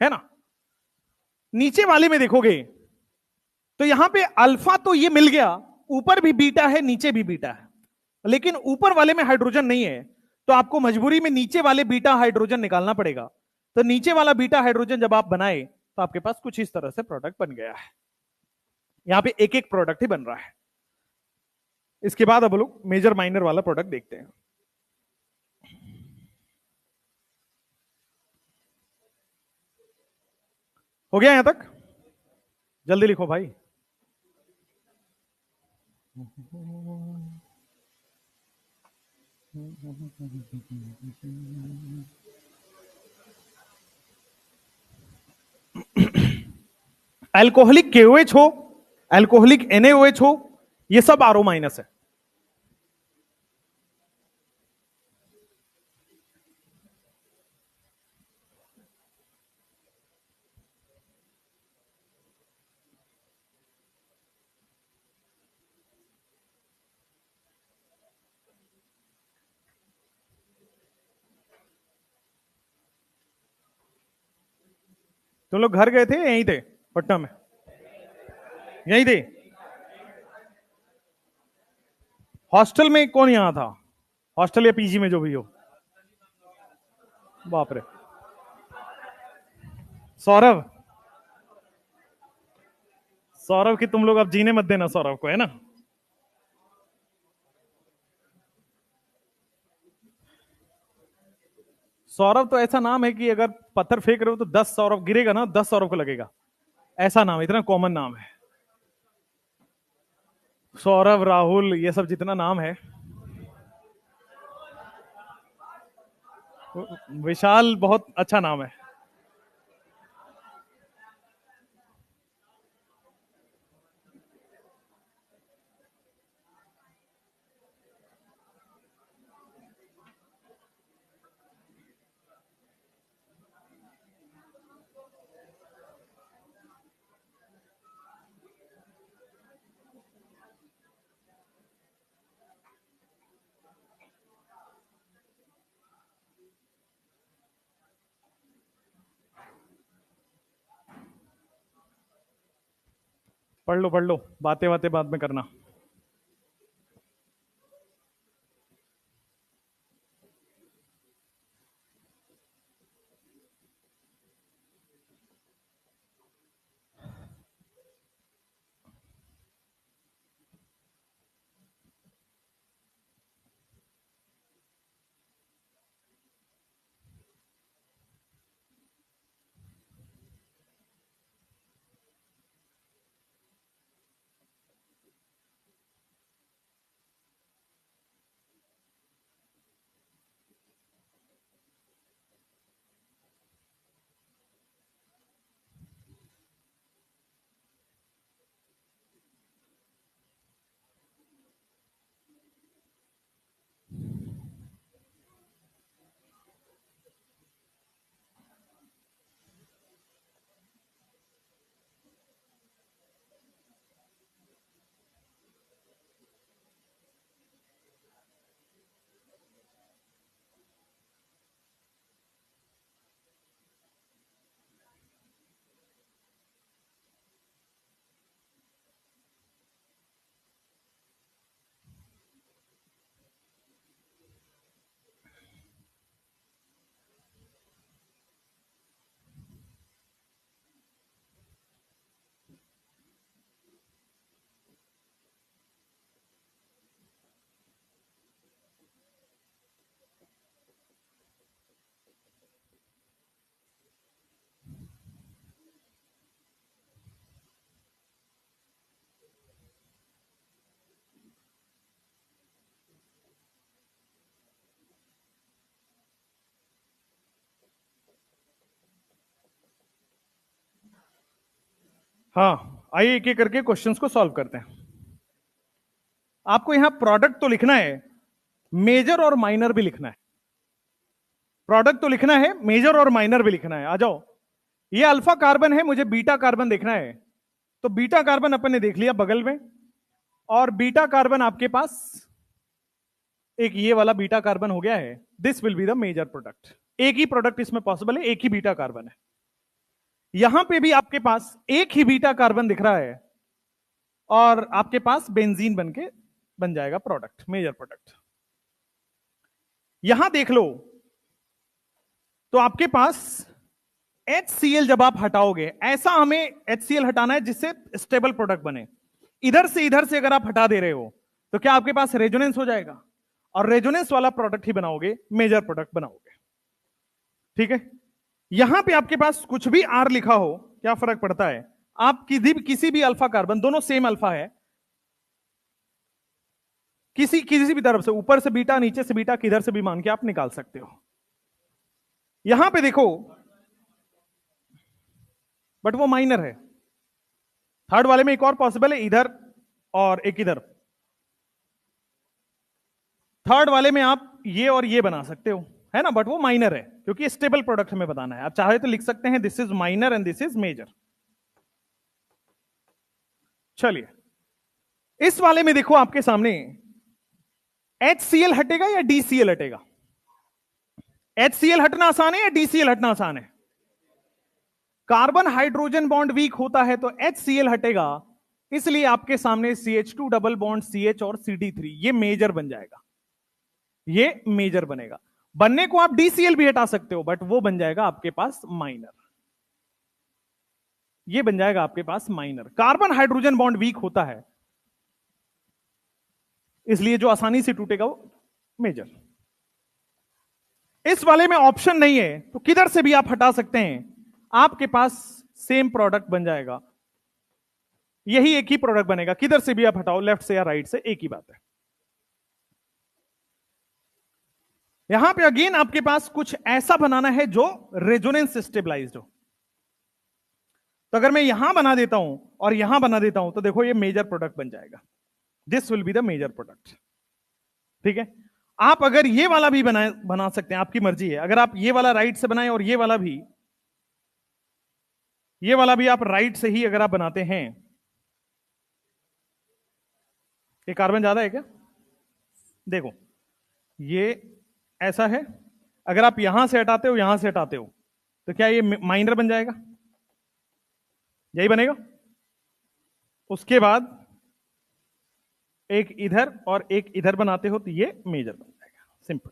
है ना। नीचे वाले में देखोगे तो यहां पे अल्फा तो ये मिल गया, ऊपर भी बीटा है नीचे भी बीटा है, लेकिन ऊपर वाले में हाइड्रोजन नहीं है, तो आपको मजबूरी में नीचे वाले बीटा हाइड्रोजन निकालना पड़ेगा। तो नीचे वाला बीटा हाइड्रोजन जब आप बनाए तो आपके पास कुछ इस तरह से प्रोडक्ट बन गया है। यहां पे एक एक प्रोडक्ट ही बन रहा है। इसके बाद अब लोग मेजर माइनर वाला प्रोडक्ट देखते हैं। हो गया यहां तक? जल्दी लिखो भाई। अल्कोहलिक केओएच हो, अल्कोहलिक एनएओएच हो, ये सब आरओ माइनस है। तुम लोग घर गए थे यहीं थे पटना में? यहीं थे? हॉस्टल में कौन यहां था? हॉस्टल या पीजी में जो भी हो। बाप रे। सौरभ, सौरभ की तुम लोग अब जीने मत देना सौरभ को, है ना। सौरभ तो ऐसा नाम है कि अगर पत्थर फेंक रहे हो तो 10 सौरभ गिरेगा ना, 10 सौरभ को लगेगा। ऐसा नाम, इतना कॉमन नाम है सौरभ, राहुल, ये सब जितना नाम है। विशाल बहुत अच्छा नाम है। पढ़ लो, बातें बातें बाद में करना। हाँ, आइए एक एक करके क्वेश्चंस को सॉल्व करते हैं। आपको यहां प्रोडक्ट तो लिखना है, मेजर और माइनर भी लिखना है। प्रोडक्ट तो लिखना है, मेजर और माइनर भी लिखना है। आ जाओ, ये अल्फा कार्बन है, मुझे बीटा कार्बन देखना है। तो बीटा कार्बन अपन ने देख लिया बगल में, और बीटा कार्बन आपके पास एक ये वाला बीटा कार्बन हो गया है। This will be the major product. एक ही प्रोडक्ट इसमें पॉसिबल है, एक ही बीटा कार्बन है। यहां पे भी आपके पास एक ही बीटा कार्बन दिख रहा है, और आपके पास बेंजीन बन जाएगा प्रोडक्ट, मेजर प्रोडक्ट। यहां देख लो, तो आपके पास HCl जब आप हटाओगे, ऐसा हमें HCl हटाना है जिससे स्टेबल प्रोडक्ट बने। इधर से अगर आप हटा दे रहे हो, तो क्या आपके पास रेजोनेंस हो जाएगा, और रेजोनेंस वाला प्रोडक्ट ही बनाओगे, मेजर प्रोडक्ट बनाओगे। ठीक है, यहां पे आपके पास कुछ भी R लिखा हो, क्या फर्क पड़ता है। आप किसी भी अल्फा कार्बन, दोनों सेम अल्फा है, किसी किसी भी तरफ से, ऊपर से बीटा नीचे से बीटा, किधर से भी मान के आप निकाल सकते हो। यहां पे देखो, बट वो माइनर है। थर्ड वाले में एक और पॉसिबल है, इधर और एक इधर। थर्ड वाले में आप ये और ये बना सकते हो, है ना, बट वो माइनर है, क्योंकि स्टेबल प्रोडक्ट हमें बताना है। आप चाहे तो लिख सकते हैं this is minor and this is major. चलिए, इस वाले में देखो आपके सामने, HCl हटेगा या DCl हटेगा। HCl हटना आसान है या DCl हटना आसान है। कार्बन हाइड्रोजन बॉन्ड वीक होता है तो HCl हटेगा, इसलिए आपके सामने CH2 डबल बॉन्ड CH और CD3, ये मेजर बन जाएगा, ये मेजर बनेगा। बनने को आप DCl भी हटा सकते हो, बट वो बन जाएगा आपके पास माइनर, ये बन जाएगा आपके पास minor. Carbon hydrogen bond weak होता है, इसलिए जो आसानी से टूटेगा वो मेजर। इस वाले में ऑप्शन नहीं है, तो किधर से भी आप हटा सकते हैं, आपके पास सेम प्रोडक्ट बन जाएगा, यही एक ही प्रोडक्ट बनेगा। किधर से भी आप हटाओ, लेफ्ट से या राइट से, एक ही बात है। यहां पे अगेन आपके पास कुछ ऐसा बनाना है जो रेजोनेंस स्टेबलाइज्ड हो। तो अगर मैं यहां बना देता हूं और यहां बना देता हूं, तो देखो ये मेजर प्रोडक्ट बन जाएगा। This will be the major product. ठीक है, आप अगर ये वाला भी बना सकते हैं, आपकी मर्जी है। अगर आप ये वाला राइट से बनाएं और ये वाला भी, ये वाला भी आप राइट से ही अगर आप बनाते हैं। ये कार्बन ज्यादा है क्या, देखो ये ऐसा है, अगर आप यहां से हटाते हो, यहां से हटाते हो, तो क्या ये माइनर बन जाएगा, यही बनेगा। उसके बाद एक इधर और एक इधर बनाते हो, तो ये मेजर बन जाएगा, सिंपल।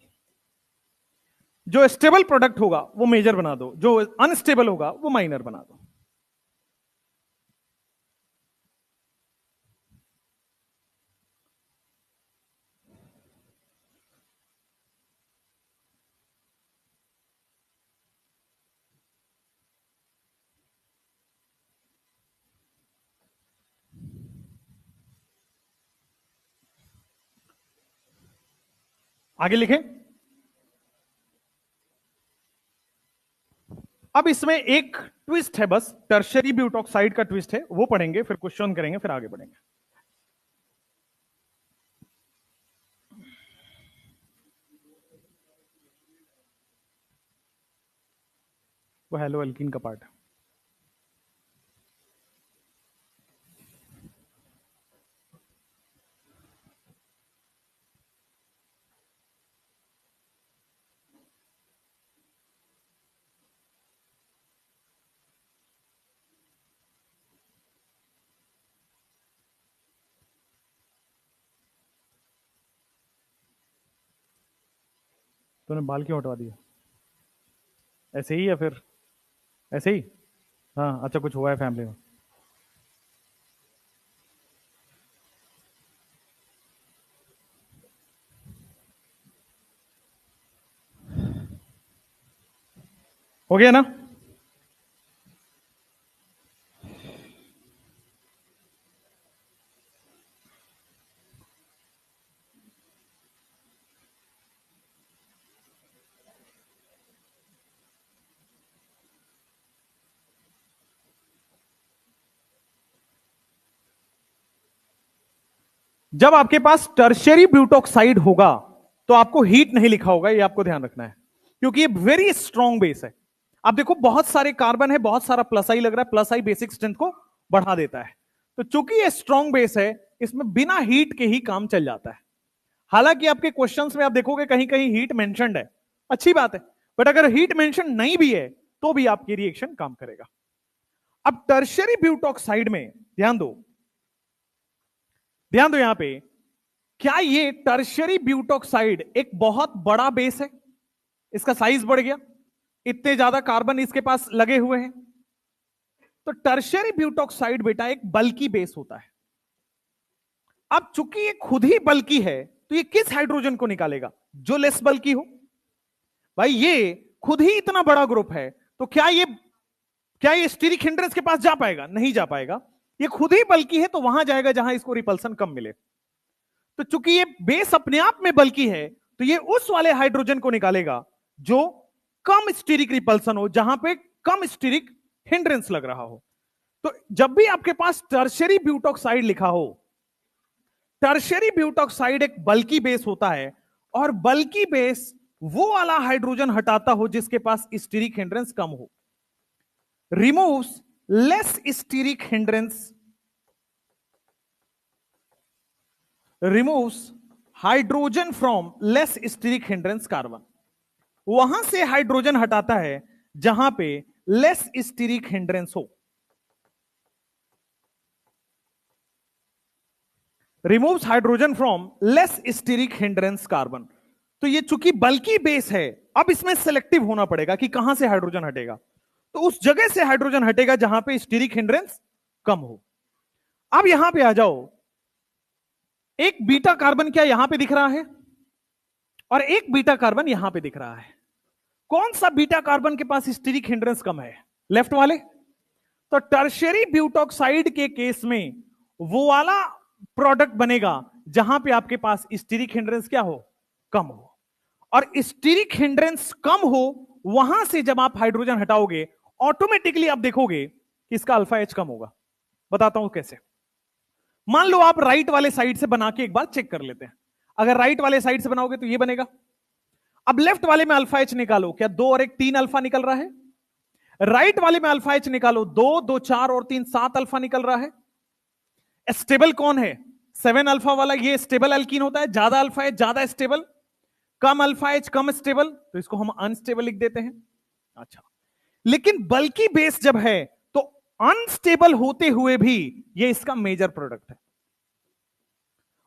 जो स्टेबल प्रोडक्ट होगा वो मेजर बना दो, जो अनस्टेबल होगा वो माइनर बना दो। आगे लिखें। अब इसमें एक ट्विस्ट है, बस टर्शरी ब्यूटॉक्साइड का ट्विस्ट है, वो पढ़ेंगे, फिर क्वेश्चन करेंगे, फिर आगे बढ़ेंगे। वो हेलो एल्कीन का पार्ट है। तूने बाल क्यों हटवा दिया, ऐसे ही या फिर ऐसे ही। हाँ अच्छा, कुछ हुआ है फैमिली में। हो गया ना। जब आपके पास टर्शियरी ब्यूटॉक्साइड होगा तो आपको हीट नहीं लिखा होगा, ये आपको ध्यान रखना है, क्योंकि ये वेरी स्ट्रॉन्ग बेस है। आप देखो बहुत सारे कार्बन है, बहुत सारा प्लस आई लग रहा है, प्लस आई बेसिक स्ट्रेंथ को बढ़ा देता है। तो चूंकि ये स्ट्रॉन्ग बेस है, इसमें बिना हीट के ही काम चल जाता है। हालांकि आपके क्वेश्चंस में आप देखोगे कहीं कहीं हीट मेंशन्ड है, अच्छी बात है, बट अगर हीट मेंशन नहीं भी है तो भी आपकी रिएक्शन काम करेगा। अब टर्शियरी ब्यूटॉक्साइड में ध्यान दो, ध्यान दो यहां पे, क्या ये टर्शियरी ब्यूटॉक्साइड एक बहुत बड़ा बेस है? इसका साइज बढ़ गया, इतने ज्यादा कार्बन इसके पास लगे हुए हैं। तो टर्शियरी ब्यूटॉक्साइड बेटा एक बल्की बेस होता है। अब चूंकि ये खुद ही बल्की है तो ये किस हाइड्रोजन को निकालेगा? जो लेस बल्की हो। भाई ये खुद ही इतना बड़ा ग्रुप है, तो क्या ये स्टीरिक हिंड्रेंस के पास जा पाएगा? नहीं जा पाएगा। ये खुद ही बल्की है तो वहां जाएगा जहां इसको रिपल्सन कम मिले। तो चूंकि ये बेस अपने आप में बल्की है तो ये उस वाले हाइड्रोजन को निकालेगा जो कम स्टीरिक रिपल्सन हो, जहां पे कम स्टीरिक हिंड्रेंस लग रहा हो। तो जब भी आपके पास टर्शियरी ब्यूटॉक्साइड लिखा हो, टर्शियरी ब्यूटॉक्साइड एक बल्की बेस होता है, और बल्की बेस वो वाला हाइड्रोजन हटाता हो जिसके पास स्टीरिक हिंड्रेंस कम हो। Removes less steric hindrance, removes hydrogen from less steric hindrance carbon. वहां से हाइड्रोजन हटाता है जहां पे लेस स्टीरिक हिंड्रेंस हो। Removes hydrogen from less steric hindrance carbon. तो ये चूंकि बल्की बेस है, अब इसमें सेलेक्टिव होना पड़ेगा कि कहां से हाइड्रोजन हटेगा। तो उस जगह से हाइड्रोजन हटेगा जहां पे स्टीरिक हिंड्रेंस कम हो। अब यहां पे आ जाओ, एक बीटा कार्बन क्या यहां पे दिख रहा है, और एक बीटा कार्बन यहां पे दिख रहा है। कौन सा बीटा कार्बन के पास स्टीरिक हिंड्रेंस कम है? लेफ्ट वाले। तो टर्शियरी ब्यूटॉक्साइड के केस में वो वाला प्रोडक्ट बनेगा जहां पे आपके पास स्टीरिक हिंड्रेंस क्या हो? कम हो। और स्टीरिक हिंड्रेंस कम हो, वहां से जब आप हाइड्रोजन हटाओगे ऑटोमेटिकली आप देखोगे कि इसका अल्फा एच कम होगा। बताता हूं कैसे। मान लो आप राइट वाले साइड से बना के एक बार चेक कर लेते हैं। अगर राइट वाले साइड से बनाओगे तो ये बनेगा। अब लेफ्ट वाले में अल्फा एच निकालो, क्या 2 और 1 3 अल्फा निकल रहा है? राइट वाले में अल्फा एच निकालो, 2 2 4 और 3 7 अल्फा निकल रहा है। स्टेबल कौन है? 7 अल्फा वाला, ये स्टेबल एल्कीन होता है। ज्यादा अल्फा एच ज्यादा स्टेबल, कम अल्फा एच कम स्टेबल, तो इसको हम अनस्टेबल लिख देते हैं। अच्छा, लेकिन बल्की बेस जब है तो अनस्टेबल होते हुए भी ये इसका मेजर प्रोडक्ट है,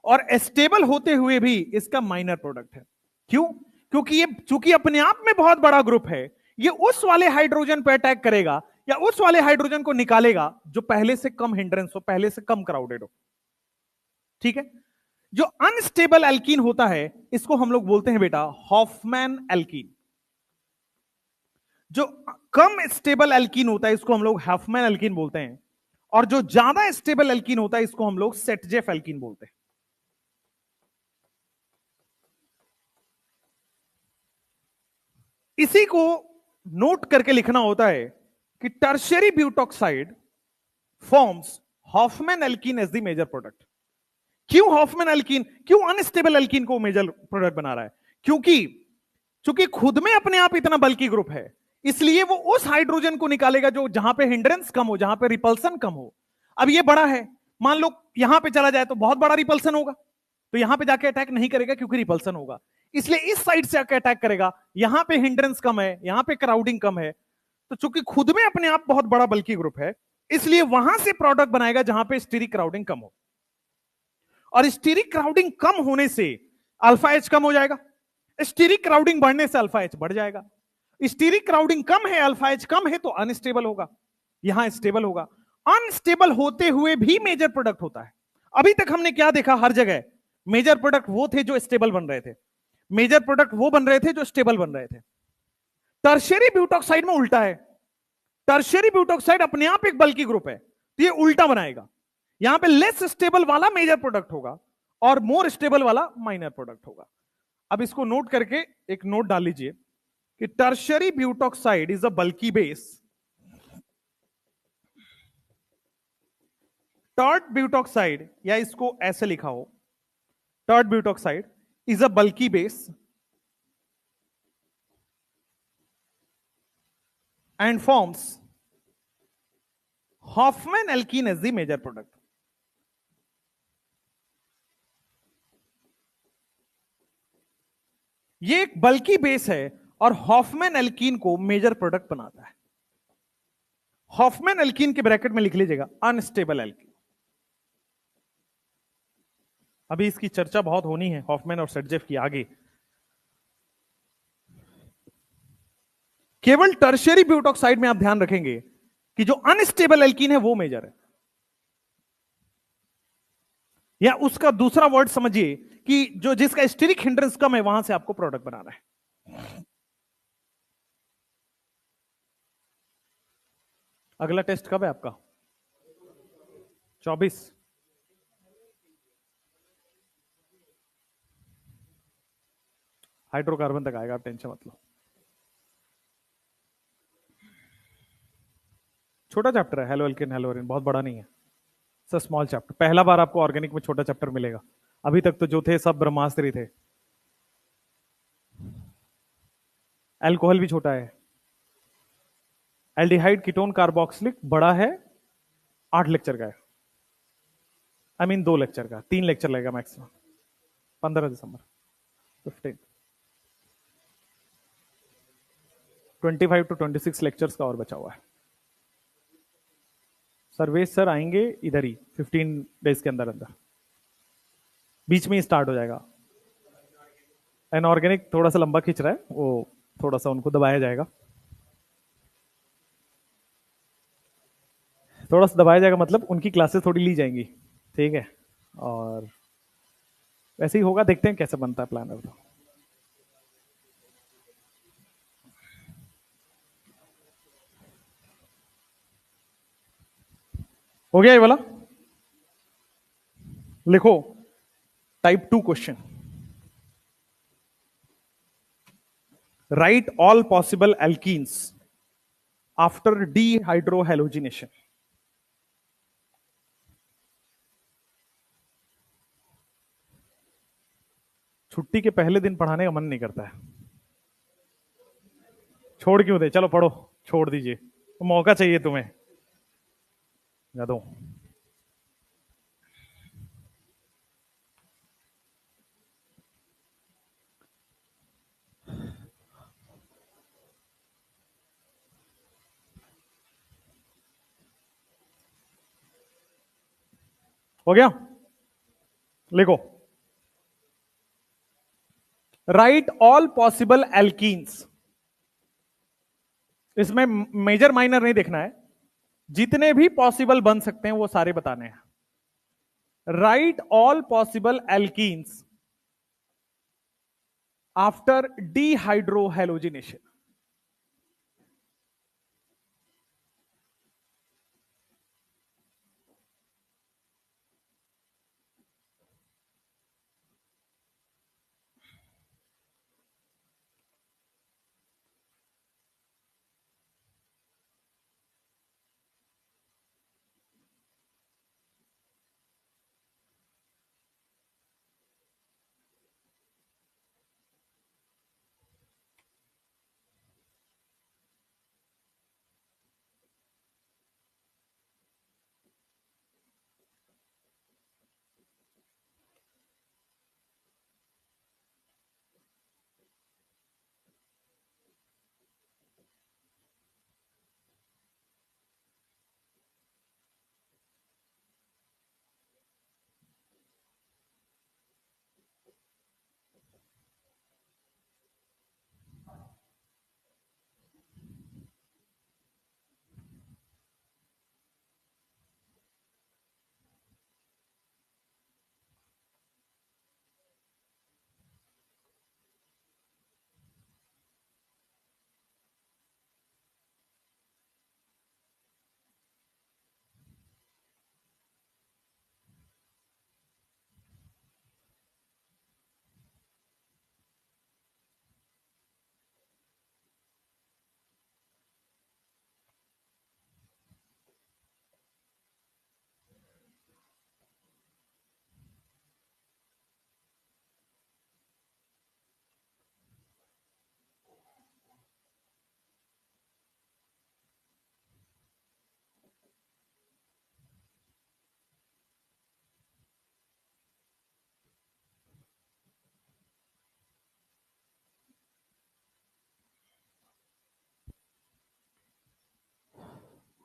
और स्टेबल होते हुए भी इसका माइनर प्रोडक्ट है। क्यों? क्योंकि ये चूंकि अपने आप में बहुत बड़ा ग्रुप है, ये उस वाले हाइड्रोजन पर अटैक करेगा या उस वाले हाइड्रोजन को निकालेगा जो पहले से कम हिंड्रेंस हो, पहले से कम क्राउडेड हो। ठीक है। जो अनस्टेबल एल्कीन होता है इसको हम लोग बोलते हैं बेटा हॉफमैन एल्कीन। जो कम स्टेबल एल्कीन होता है इसको हम लोग हॉफमैन एल्कीन बोलते हैं, और जो ज्यादा स्टेबल एल्कीन होता है इसको हम लोग सेटजेफ एल्कीन बोलते हैं। इसी को नोट करके लिखना होता है कि tertiary butoxide forms Hofmann alkene as the major product. क्यों हॉफमैन एल्कीन, क्यों अनस्टेबल एल्कीन को मेजर प्रोडक्ट बना रहा है? क्योंकि खुद में अपने आप इतना बल्की ग्रुप है, इसलिए वो उस हाइड्रोजन को निकालेगा जो जहां पे हिंड्रेंस कम हो, जहां पे रिपल्सन कम हो। अब ये बड़ा है, मान लो यहां पे चला जाए तो बहुत बड़ा रिपल्सन होगा, तो यहां पे जाके अटैक नहीं करेगा क्योंकि रिपल्सन होगा, इसलिए इस साइड से आके अटैक करेगा। यहां पे हिंड्रेंस कम है, यहां पे क्राउडिंग कम है, तो चूंकि खुद में अपने आप बहुत बड़ा बल्की ग्रुप है, इसलिए वहां से प्रोडक्ट बनाएगा जहां पे स्टीरिक क्राउडिंग कम हो। और स्टीरिक क्राउडिंग कम होने से अल्फा एच कम हो जाएगा, स्टीरिक क्राउडिंग बढ़ने से अल्फा एच बढ़ जाएगा। स्टीरिक क्राउडिंग कम है, अल्फा एच कम है, तो अनस्टेबल होगा, यहां स्टेबल होगा। अनस्टेबल होते हुए भी मेजर प्रोडक्ट होता है। अभी तक हमने क्या देखा? हर जगह मेजर प्रोडक्ट वो थे जो स्टेबल बन रहे थे, मेजर प्रोडक्ट वो बन रहे थे जो स्टेबल बन रहे थे। टर्शियरी ब्यूटॉक्साइड में उल्टा है। टर्शियरी ब्यूटॉक्साइड अपने आप एक बल्की ग्रुप है, तो ये उल्टा बनाएगा। यहां पे लेस स्टेबल वाला मेजर प्रोडक्ट होगा और मोर स्टेबल वाला माइनर प्रोडक्ट होगा। अब इसको नोट करके एक नोट डाल लीजिए कि tertiary butoxide is a bulky base. Tert butoxide, या इसको ऐसे लिखा हो Tert butoxide is a bulky base and forms Hoffman alkene as the major product. ये एक बल्की बेस है और हॉफमैन एल्कीन को मेजर प्रोडक्ट बनाता है. हॉफमैन एल्कीन के ब्रैकेट में लिख लीजिएगा अनस्टेबल एल्कीन. अभी इसकी चर्चा बहुत होनी है हॉफमैन और सेटजेफ की आगे. केवल टर्शियरी ब्यूटॉक्साइड में आप ध्यान रखेंगे कि जो अनस्टेबल एल्कीन है वो मेजर है. या उसका दूसरा वर्ड समझिए कि जो जिसका स्टेरिक हिंड्रेंस कम है वहां से आपको प्रोडक्ट बनाना है. अगला टेस्ट कब है आपका? 24. हाइड्रोकार्बन तक आएगा, आप टेंशन मत लो. छोटा चैप्टर है, हेलो एल्केन हेलो एरिन, बहुत बड़ा नहीं है. सर स्मॉल चैप्टर, पहला बार आपको ऑर्गेनिक में छोटा चैप्टर मिलेगा. अभी तक तो जो थे सब ब्रह्मास्त्र थे. अल्कोहल भी छोटा है. एल्डिहाइड कीटोन कार्बोक्सिलिक बड़ा है, 8 लेक्चर का है. आई मीन 2 लेक्चर का, 3 लेक्चर लगेगा मैक्सिमम. 15 दिसंबर 15 25 to 26 लेक्चर्स का और बचा हुआ है. सर्वेश सर आएंगे इधर ही 15 डेज के अंदर अंदर, बीच में ही स्टार्ट हो जाएगा. इनऑर्गेनिक थोड़ा सा लंबा खींच रहा है, वो थोड़ा सा उनको दबाया जाएगा. थोड़ा सा दबाया जाएगा मतलब उनकी क्लासेस थोड़ी ली जाएंगी, ठीक है. और वैसे ही होगा, देखते हैं कैसे बनता है प्लानर. तो हो गया ये वाला. लिखो type 2 question. Right all possible alkenes after dehydrohalogenation. छुट्टी के पहले दिन पढ़ाने का मन नहीं करता है. छोड़ क्यों दे, चलो पढ़ो, छोड़ दीजिए, तो मौका चाहिए तुम्हें. जा दो. हो गया. लिखो राइट ऑल पॉसिबल एल्कीन्स. इसमें मेजर माइनर नहीं देखना है, जितने भी पॉसिबल बन सकते हैं वो सारे बताने हैं. Right all possible alkenes after dehydrohalogenation.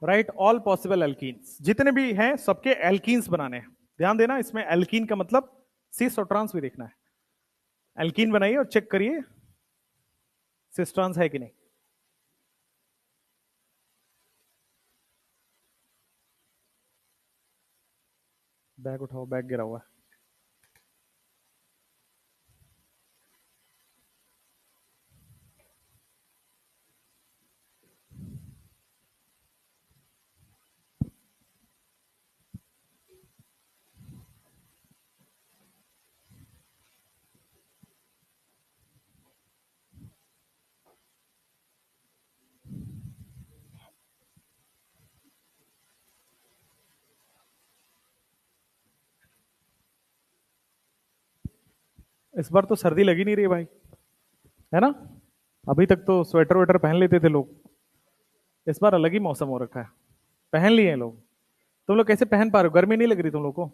Right all possible alkenes, जितने भी हैं सबके एल्कीन्स बनाने हैं। ध्यान देना, इसमें एल्कीन का मतलब सिस और ट्रांस भी देखना है। एल्कीन बनाइए और चेक करिए सिस ट्रांस है कि नहीं। बैग उठाओ, बैग गिरा हुआ है। इस बार तो सर्दी लगी नहीं रही भाई, है ना? अभी तक तो स्वेटर वेटर पहन लेते थे लोग, इस बार अलग ही मौसम हो रखा है। पहन लिए हैं लोग। तुम लोग कैसे पहन पा रहे हो? गर्मी नहीं लग रही तुम लोग को?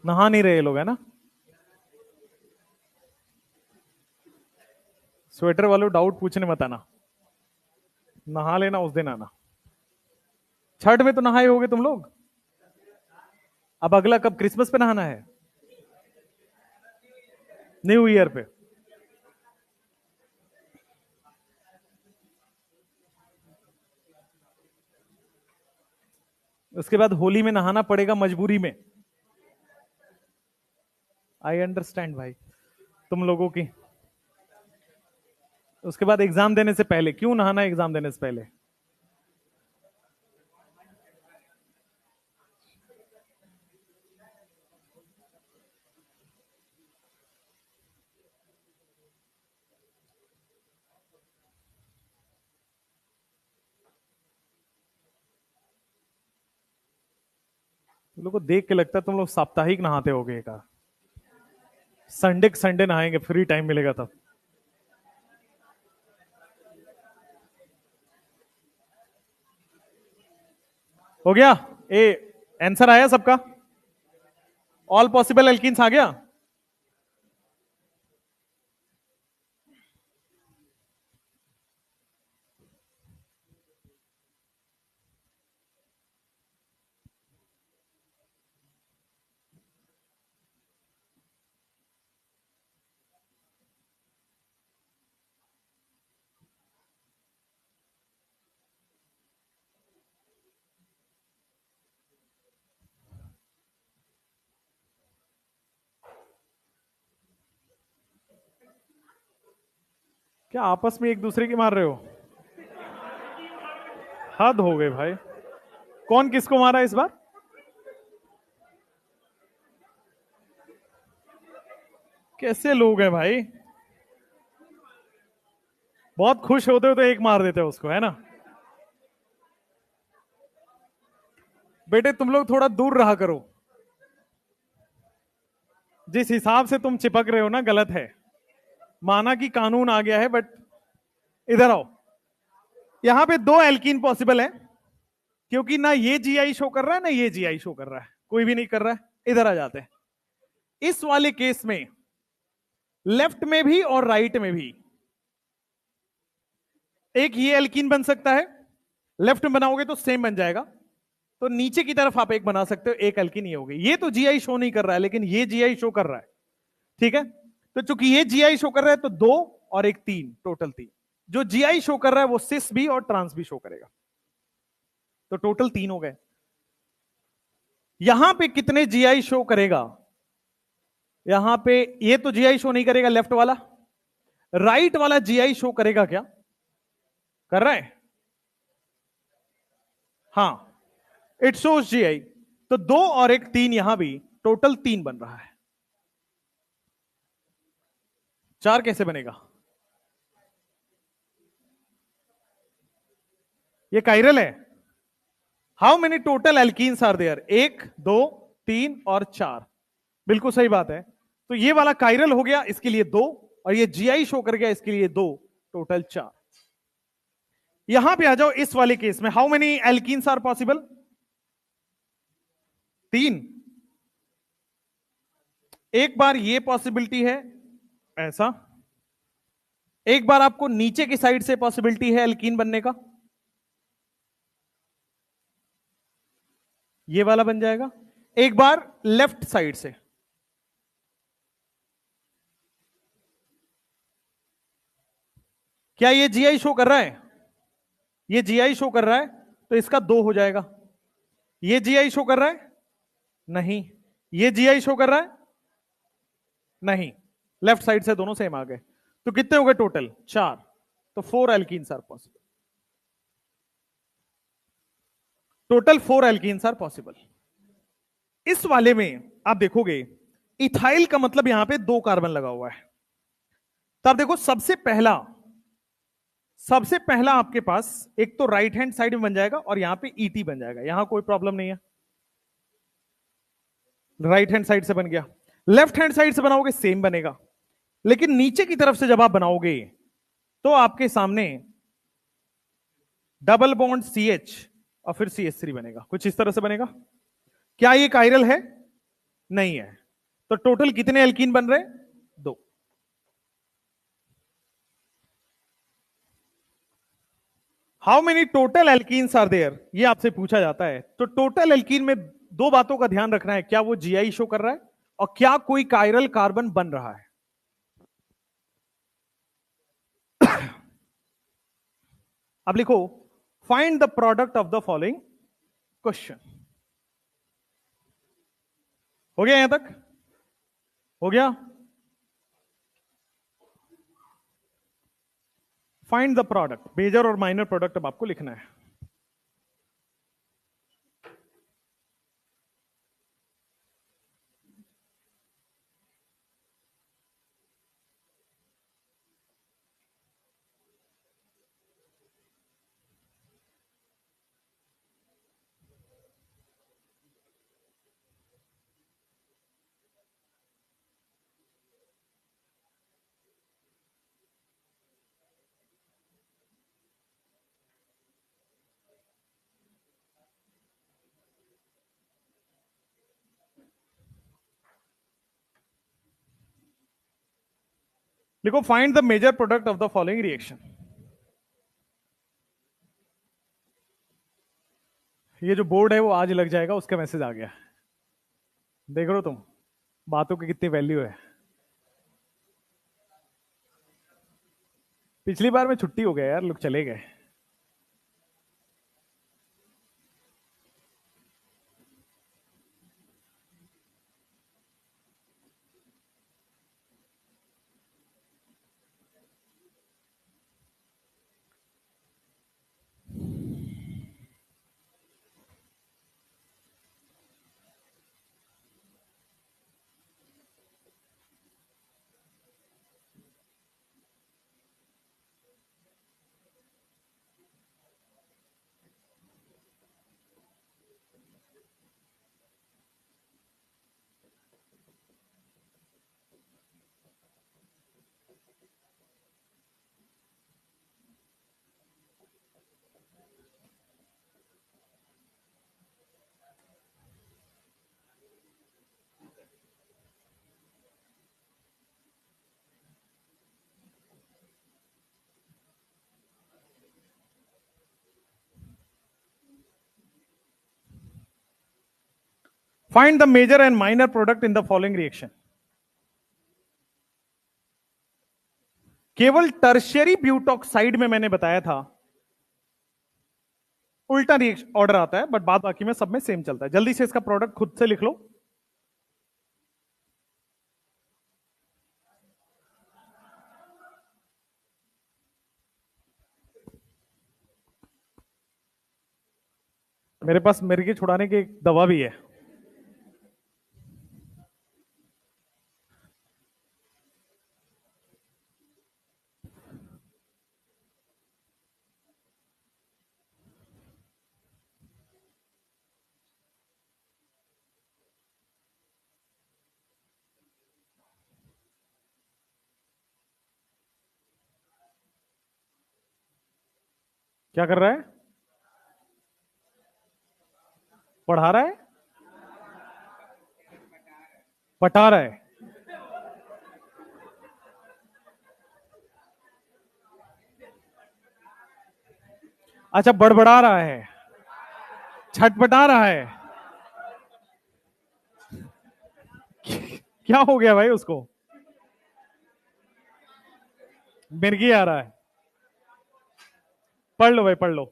नहा नहीं रहे लोग, है ना? स्वेटर वालों डाउट पूछने मत आना, नहा लेना उस दिन आना। छठ में तो नहाए होगे तुम लोग। अब अगला कब, क्रिसमस पे नहाना है? न्यू ईयर पे। उसके बाद होली में नहाना पड़ेगा मजबूरी में। आई अंडरस्टैंड भाई तुम लोगों की। उसके बाद एग्जाम देने से पहले क्यों नहाना है? एग्जाम देने से पहले तुम लोग को देख के लगता है तुम लोग साप्ताहिक नहाते होगे का। संडे संडे नहाएंगे, फ्री टाइम मिलेगा तब। हो गया? ए आंसर आया सबका? ऑल पॉसिबल एल्किन्स आ गया? क्या आपस में एक दूसरे की मार रहे हो? हद हो गए भाई। कौन किसको मारा इस बार? कैसे लोग हैं भाई? बहुत खुश होते हो तो एक मार देते हो उसको, है ना? बेटे तुम लोग थोड़ा दूर रहा करो। जिस हिसाब से तुम चिपक रहे हो ना, गलत है। माना कि कानून आ गया है, बट इधर आओ। यहां पे दो एल्कीन पॉसिबल है, क्योंकि ना ये जीआई शो कर रहा है ना ये जीआई शो कर रहा है, कोई भी नहीं कर रहा है। इधर आ जाते हैं। इस वाले केस में लेफ्ट में भी और राइट में भी एक ये एल्कीन बन सकता है। लेफ्ट में बनाओगे तो सेम बन जाएगा, तो नीचे की तरफ आप एक बना सकते हो, एक एल्कीन ये हो गई। ये तो जीआई शो नहीं कर रहा है, लेकिन ये जीआई शो कर रहा है। ठीक है, तो चूंकि ये जीआई शो कर रहा है तो दो और एक तीन, टोटल तीन। जो जीआई शो कर रहा है वो सिस भी और ट्रांस भी शो करेगा, तो टोटल तीन हो गए। यहां पे कितने जीआई शो करेगा? यहां पे ये तो जीआई शो नहीं करेगा लेफ्ट वाला। राइट वाला जीआई शो करेगा क्या? कर रहा है? हाँ, इट शोज जीआई। तो दो और एक तीन, यहां भी टोटल तीन बन रहा है। चार कैसे बनेगा? ये कायरल है। How many total alkenes are there? एक, दो, तीन और चार। बिल्कुल सही बात है। तो ये वाला कायरल हो गया, इसके लिए दो, और ये जीआई शो कर गया, इसके लिए दो, टोटल चार। यहां पे आ जाओ इस वाले केस में, how many alkenes are possible? तीन। एक बार ये पॉसिबिलिटी है ऐसा, एक बार आपको नीचे की साइड से पॉसिबिलिटी है एल्कीन बनने का, ये वाला बन जाएगा। एक बार लेफ्ट साइड से, क्या ये जीआई शो कर रहा है? ये जीआई शो कर रहा है, तो इसका 2 हो जाएगा। ये जीआई शो कर रहा है? नहीं। ये जीआई शो कर रहा है? नहीं। लेफ्ट साइड से दोनों सेम आ गए, तो कितने हो गए टोटल? 4। तो 4 alkenes are possible. Total 4 alkenes are possible. इस वाले में आप देखोगे इथाइल का मतलब यहां पे 2 कार्बन लगा हुआ है। तो आप देखो सबसे पहला आपके पास एक तो राइट हैंड साइड में बन जाएगा और यहां पे ईटी बन जाएगा, यहां कोई प्रॉब्लम नहीं है। राइट हैंड साइड से बन गया। लेफ्ट हैंड साइड से बनाओगे सेम बनेगा, लेकिन नीचे की तरफ से जब आप बनाओगे तो आपके सामने डबल बॉन्ड CH और फिर CH3 बनेगा, कुछ इस तरह से बनेगा। क्या ये कायरल है? नहीं है। तो टोटल कितने एल्कीन बन रहे? 2। How many total alkenes are there, ये आपसे पूछा जाता है। तो टोटल एल्कीन में 2 बातों का ध्यान रखना है, क्या वो जीआई शो कर रहा है और क्या कोई कायरल कार्बन बन रहा है। अब लिखो, find the product of the following question. हो गया यहां तक? हो गया। फाइंड द प्रोडक्ट, मेजर और माइनर प्रोडक्ट अब आपको लिखना है। लिखो, find the major product of the following reaction. ये जो बोर्ड है वो आज लग जाएगा, उसका मैसेज आ गया। देख रहे हो तुम बातों की कितनी वैल्यू है। पिछली बार में छुट्टी हो गया यार, लोग चले गए। Find the major and minor product in the following reaction. केवल टर्शियरी ब्यूटॉक्साइड में मैंने बताया था उल्टा रिएक्शन ऑर्डर आता है, बट बात बाकी में सब में सेम चलता है। जल्दी से इसका प्रोडक्ट खुद से लिख लो। मेरे पास मिर्गी छुड़ाने की एक दवा भी है। क्या कर रहा है? पढ़ा रहा है? पटा रहा है? अच्छा, बड़बड़ा रहा है, छटपटा रहा है। क्या हो गया भाई उसको? मिर्गी आ रहा है। पढ़ लो भाई, पढ़ लो।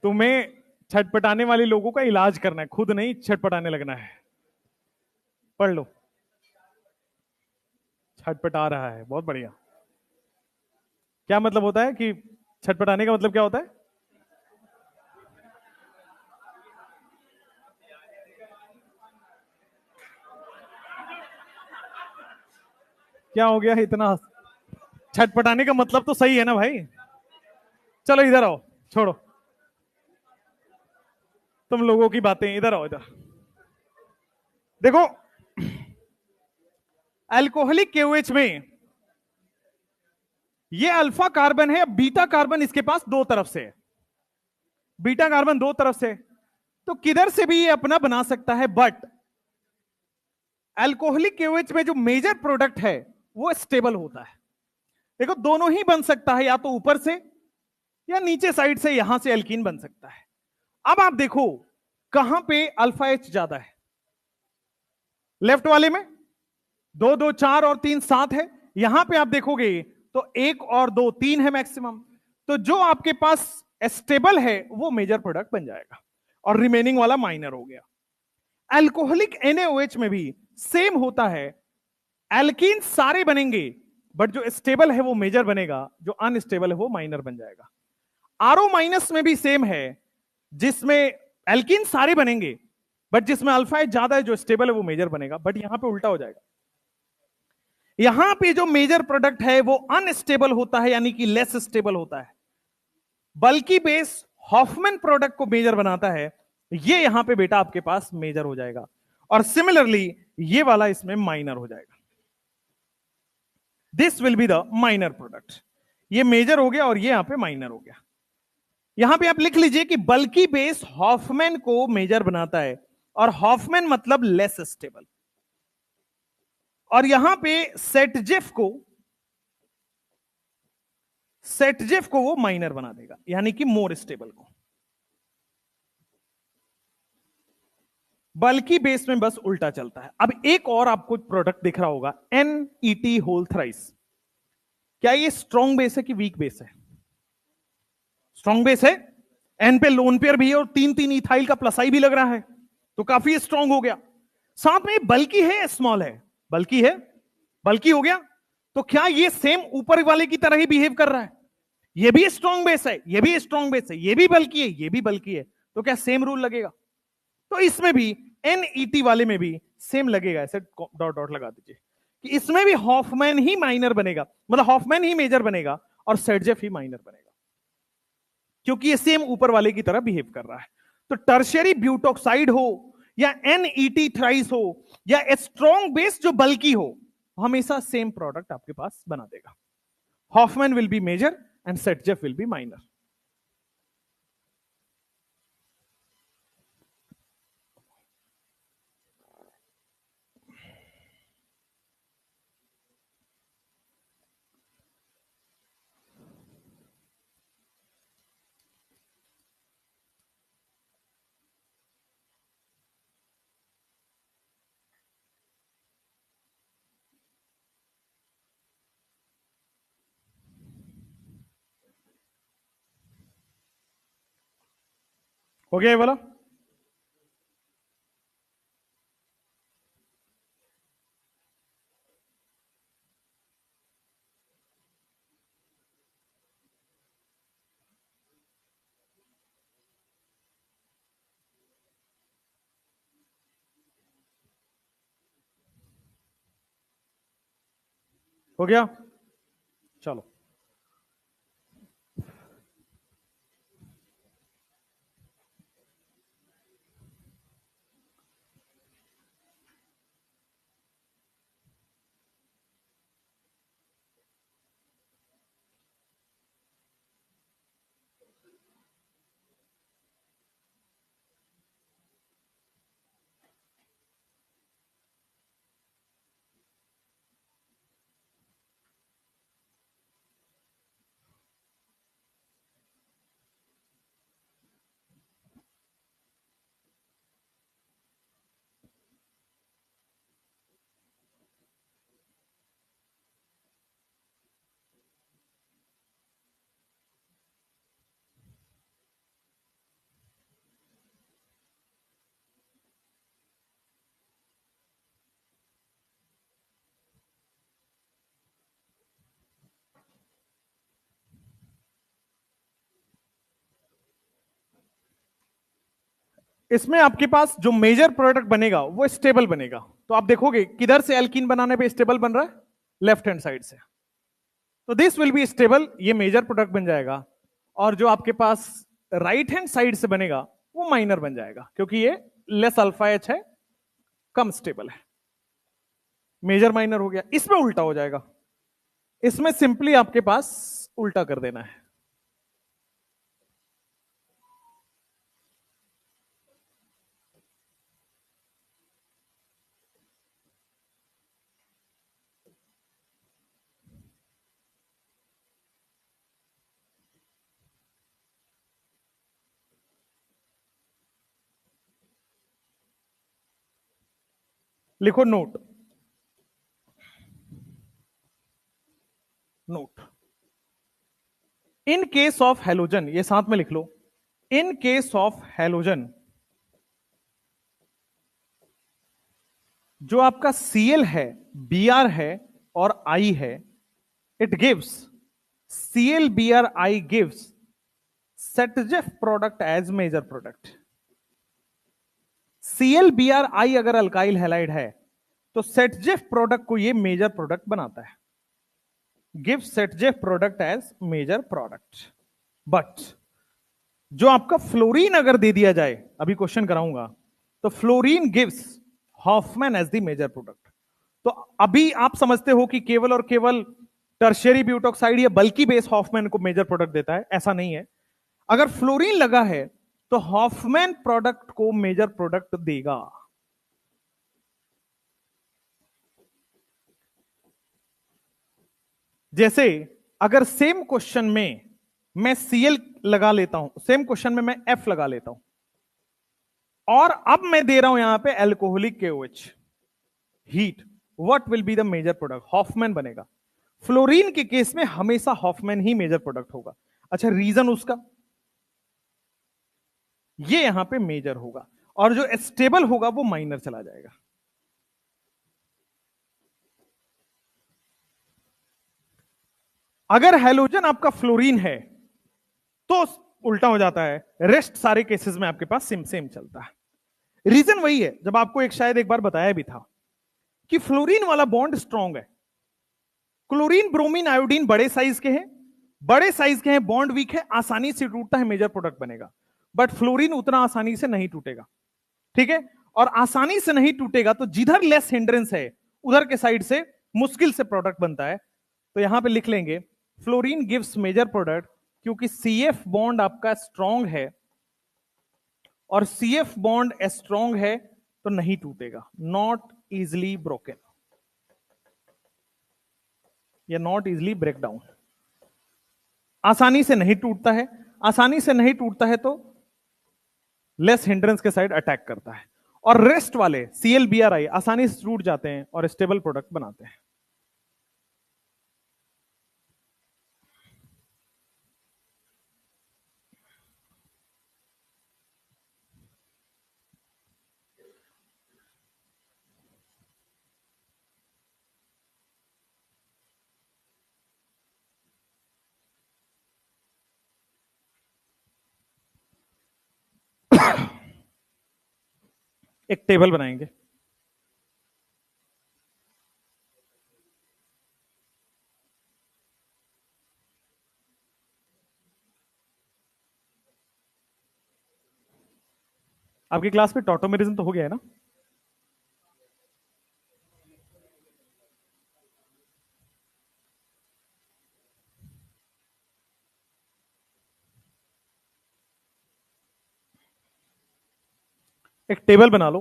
तुम्हें छटपटाने वाले लोगों का इलाज करना है, खुद नहीं छटपटाने लगना है। पढ़ लो। छटपटा रहा है, बहुत बढ़िया। क्या मतलब होता है कि छटपटाने का मतलब क्या होता है? क्या हो गया इतना? छटपटाने का मतलब तो सही है ना भाई? चलो इधर आओ, छोड़ो तुम लोगों की बातें, इधर आओ इधर। देखो, अल्कोहलिक केओएच में ये अल्फा कार्बन है, बीटा कार्बन इसके पास दो तरफ से है। बीटा कार्बन दो तरफ से, तो किधर से भी ये अपना बना सकता है, बट अल्कोहलिक केओएच में जो मेजर प्रोडक्ट है वो स्टेबल होता है। देखो, दोनों ही बन सकता है, या तो ऊपर से या नीचे साइड से, यहां से एल्कीन बन सकता है। अब आप देखो कहां पे अल्फा एच ज्यादा है। लेफ्ट वाले में दो दो चार और तीन सात है। यहां पे आप देखोगे तो एक और दो तीन है मैक्सिमम। तो जो आपके पास स्टेबल है वो मेजर प्रोडक्ट बन जाएगा, और रिमेनिंग वाला माइनर हो गया। अल्कोहलिक NaOH में भी सेम होता है। एल्कीन सारे बनेंगे, बट जो स्टेबल है वो मेजर बनेगा, जो अनस्टेबल है वो माइनर बन जाएगा। आरओ माइनस में भी सेम है, जिसमें एल्कीन सारे बनेंगे, बट जिसमें अल्फा एच ज्यादा है, जो स्टेबल है वो मेजर बनेगा। बट यहां पे उल्टा हो जाएगा, यहां पे जो मेजर प्रोडक्ट है वो अनस्टेबल होता है, यानी कि लेस स्टेबल होता है। बल्कि बेस हॉफमैन प्रोडक्ट को मेजर बनाता है, ये यहां पे बेटा आपके पास मेजर हो जाएगा, और सिमिलरली ये वाला इसमें माइनर हो जाएगा। This will be the minor product. ये मेजर हो गया और ये यहां पे माइनर हो गया। यहां पे आप लिख लीजिए कि बल्कि बेस हॉफमैन को मेजर बनाता है, और हॉफमैन मतलब लेस स्टेबल, और यहां पे सेटजेफ को वो माइनर बना देगा, यानी कि मोर स्टेबल को। बल्कि बेस में बस उल्टा चलता है। अब एक और आपको प्रोडक्ट दिख रहा होगा, NET होल थ्राइस। क्या ये स्ट्रॉन्ग बेस है कि वीक बेस है? स्ट्रॉन्ग बेस है। एन पे लोन पेयर भी है, और तीन तीन इथाइल का प्लस आई भी लग रहा है, तो काफी स्ट्रॉन्ग हो गया। साथ में बल्कि है, स्मॉल है, बल्कि है, बल्कि हो गया। तो क्या ये सेम ऊपर वाले की तरह ही बिहेव कर रहा है? ये भी स्ट्रॉन्ग बेस है, ये भी स्ट्रॉन्ग बेस है, ये भी बल्कि है, ये भी बल्कि है, तो क्या सेम रूल लगेगा? तो इसमें भी NET वाले में भी सेम लगेगा। ऐसे डॉट डॉट लगा दीजिए कि इसमें भी हॉफमैन ही माइनर बनेगा, मतलब हॉफमैन ही मेजर बनेगा और सेटजेफ ही माइनर बनेगा, क्योंकि ये सेम ऊपर वाले की तरह बिहेव कर रहा है। तो टर्शियरी ब्यूटोक्साइड हो या NET थ्राइस हो या स्ट्रॉन्ग बेस जो बल्कि हो, हमेशा सेम प्रोडक्ट आपके पास बना देगा। Hofmann will be major and Saytzeff will be minor. हो गया ये वाला? हो गया, चलो। इसमें आपके पास जो मेजर प्रोडक्ट बनेगा वो स्टेबल बनेगा। तो आप देखोगे किधर से एल्कीन बनाने पे स्टेबल बन रहा है, लेफ्ट हैंड साइड से। तो दिस विल बी स्टेबल, ये मेजर प्रोडक्ट बन जाएगा। और जो आपके पास राइट हैंड साइड से बनेगा वो माइनर बन जाएगा, क्योंकि ये लेस अल्फा एच है, कम स्टेबल है। मेजर माइनर हो गया। इसमें उल्टा हो जाएगा, इसमें सिंपली आपके पास उल्टा कर देना है। लिखो note, note in case of halogen, ये साथ में लिख लो। इन केस ऑफ हेलोजन, जो आपका Cl है, Br है और I है, it gives ClBrI gives Saytzeff product as major product. ClBrI अगर अल्काइल हैलाइड है तो सेटजेफ प्रोडक्ट को ये मेजर प्रोडक्ट बनाता है, give Saytzeff product as major product. But जो आपका फ्लोरीन अगर दे दिया जाए, अभी क्वेश्चन कराऊंगा, तो fluorine gives Hofmann as the major product. तो अभी आप समझते हो कि केवल और केवल टर्शियरी ब्यूटोक्साइड या बल्कि बेस हॉफमैन को मेजर प्रोडक्ट देता है, ऐसा नहीं है। अगर फ्लोरीन लगा है तो हॉफमैन प्रोडक्ट को मेजर प्रोडक्ट देगा। जैसे अगर सेम क्वेश्चन में मैं Cl लगा लेता हूं, सेम क्वेश्चन में मैं F लगा लेता हूं, और अब मैं दे रहा हूं यहां पे alcoholic KOH, heat, what will be the major product? Hofmann बनेगा। फ्लोरीन के केस में हमेशा हॉफमैन ही मेजर प्रोडक्ट होगा। अच्छा, रीजन उसका ये यहां पे मेजर होगा, और जो स्टेबल होगा वो माइनर चला जाएगा। अगर हैलोजन आपका फ्लोरीन है तो उल्टा हो जाता है, रेस्ट सारे केसेस में आपके पास सेम सेम चलता है। रीजन वही है, जब आपको एक शायद एक बार बताया भी था कि फ्लोरीन वाला बॉन्ड स्ट्रॉन्ग है, क्लोरीन ब्रोमीन आयोडीन बड़े साइज के हैं, बड़े साइज के हैं, बॉन्ड वीक है, आसानी से टूटता है, मेजर प्रोडक्ट बनेगा। बट फ्लोरीन उतना आसानी से नहीं टूटेगा, ठीक है? और आसानी से नहीं टूटेगा तो जिधर लेस हिंड्रेंस है उधर के साइड से मुश्किल से प्रोडक्ट बनता है। तो यहां पे लिख लेंगे फ्लोरीन गिव्स मेजर प्रोडक्ट, क्योंकि CF बॉन्ड आपका स्ट्रॉन्ग है, और CF बॉन्ड स्ट्रॉन्ग है तो नहीं टूटेगा, नॉट इजिली ब्रोकन या नॉट इजिली ब्रेक डाउन। आसानी से नहीं टूटता है, आसानी से नहीं टूटता है तो लेस हिंड्रेंस के साइड अटैक करता है, और रेस्ट वाले ClBrI आसानी से टूट जाते हैं और स्टेबल प्रोडक्ट बनाते हैं। एक टेबल बनाएंगे, आपकी क्लास में टॉटोमेरिज्म तो हो गया है ना? एक टेबल बना लो,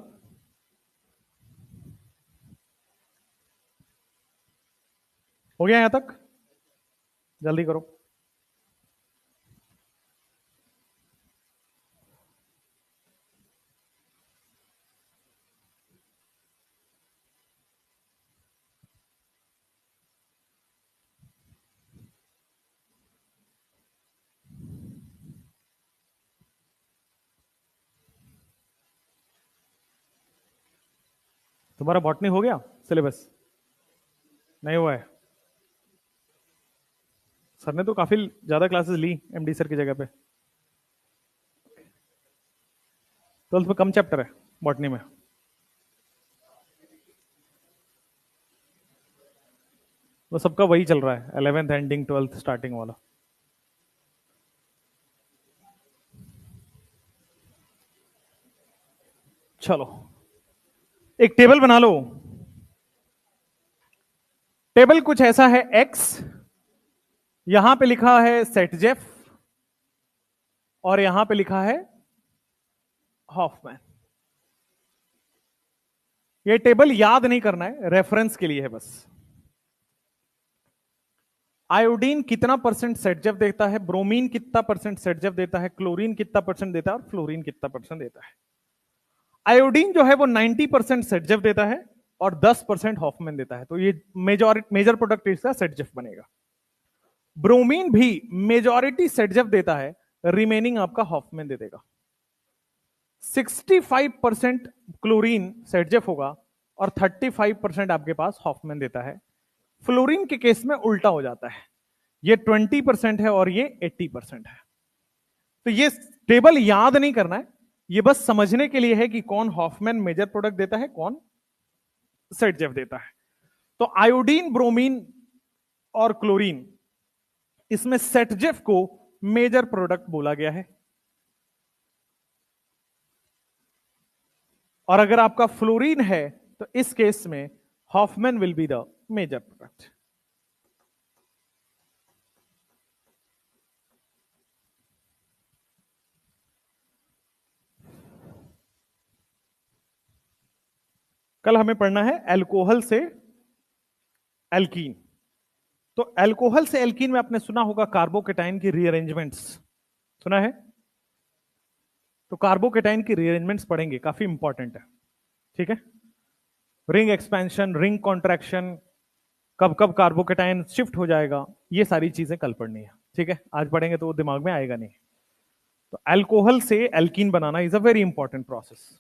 हो गया यहां तक? जल्दी करो। तुम्हारा बॉटनी हो गया सिलेबस? नहीं हुआ है? सर ने तो काफी ज्यादा क्लासेस ली MD सर की जगह पे। ट्वेल्थ में कम चैप्टर है बॉटनी में? वो सबका वही चल रहा है, 11th एंडिंग 12th स्टार्टिंग वाला। चलो एक टेबल बना लो। टेबल कुछ ऐसा है, एक्स यहां पे लिखा है सेट जेफ और यहां पे लिखा है हॉफमैन। ये टेबल याद नहीं करना है, रेफरेंस के लिए है बस। आयोडीन कितना परसेंट सेटजेफ देता है, ब्रोमीन कितना परसेंट सेटजेफ देता है, क्लोरीन कितना परसेंट देता है और फ्लोरीन कितना परसेंट देता है। आयोडीन जो है वो 90% सेटजेफ देता है और 10% हॉफमैन देता है, तो ये मेजर प्रोडक्ट इसका सेटजेफ बनेगा। ब्रोमीन भी मेजॉरिटी सेटजेफ देता है, रिमेनिंग आपका हॉफमैन दे देगा। 65% क्लोरीन सेटजेफ होगा और 35% आपके पास हॉफमैन देता है। फ्लोरीन के केस में उल्टा हो जाता है, ये 20% है और ये 80% है। तो ये टेबल याद नहीं करना है, ये बस समझने के लिए है कि कौन हॉफमैन मेजर प्रोडक्ट देता है, कौन सेटजेफ देता है। तो आयोडीन, ब्रोमीन और क्लोरीन, इसमें सेटजेफ को मेजर प्रोडक्ट बोला गया है। और अगर आपका फ्लोरीन है तो इस केस में Hofmann will be the major product. कल हमें पढ़ना है अल्कोहल से एल्कीन। तो अल्कोहल से एल्कीन में आपने सुना होगा कार्बोकेटाइन की रीअरेंजमेंट्स, सुना है? तो कार्बोकेटाइन की रीअरेंजमेंट्स पढ़ेंगे, काफी इंपॉर्टेंट है। ठीक है, रिंग एक्सपेंशन, रिंग कॉन्ट्रैक्शन, कब कब कार्बोकेटाइन शिफ्ट हो जाएगा, ये सारी चीजें कल पढ़नी है। ठीक है, आज पढ़ेंगे तो वो दिमाग में आएगा नहीं। तो अल्कोहल से alkene banana is a very important process.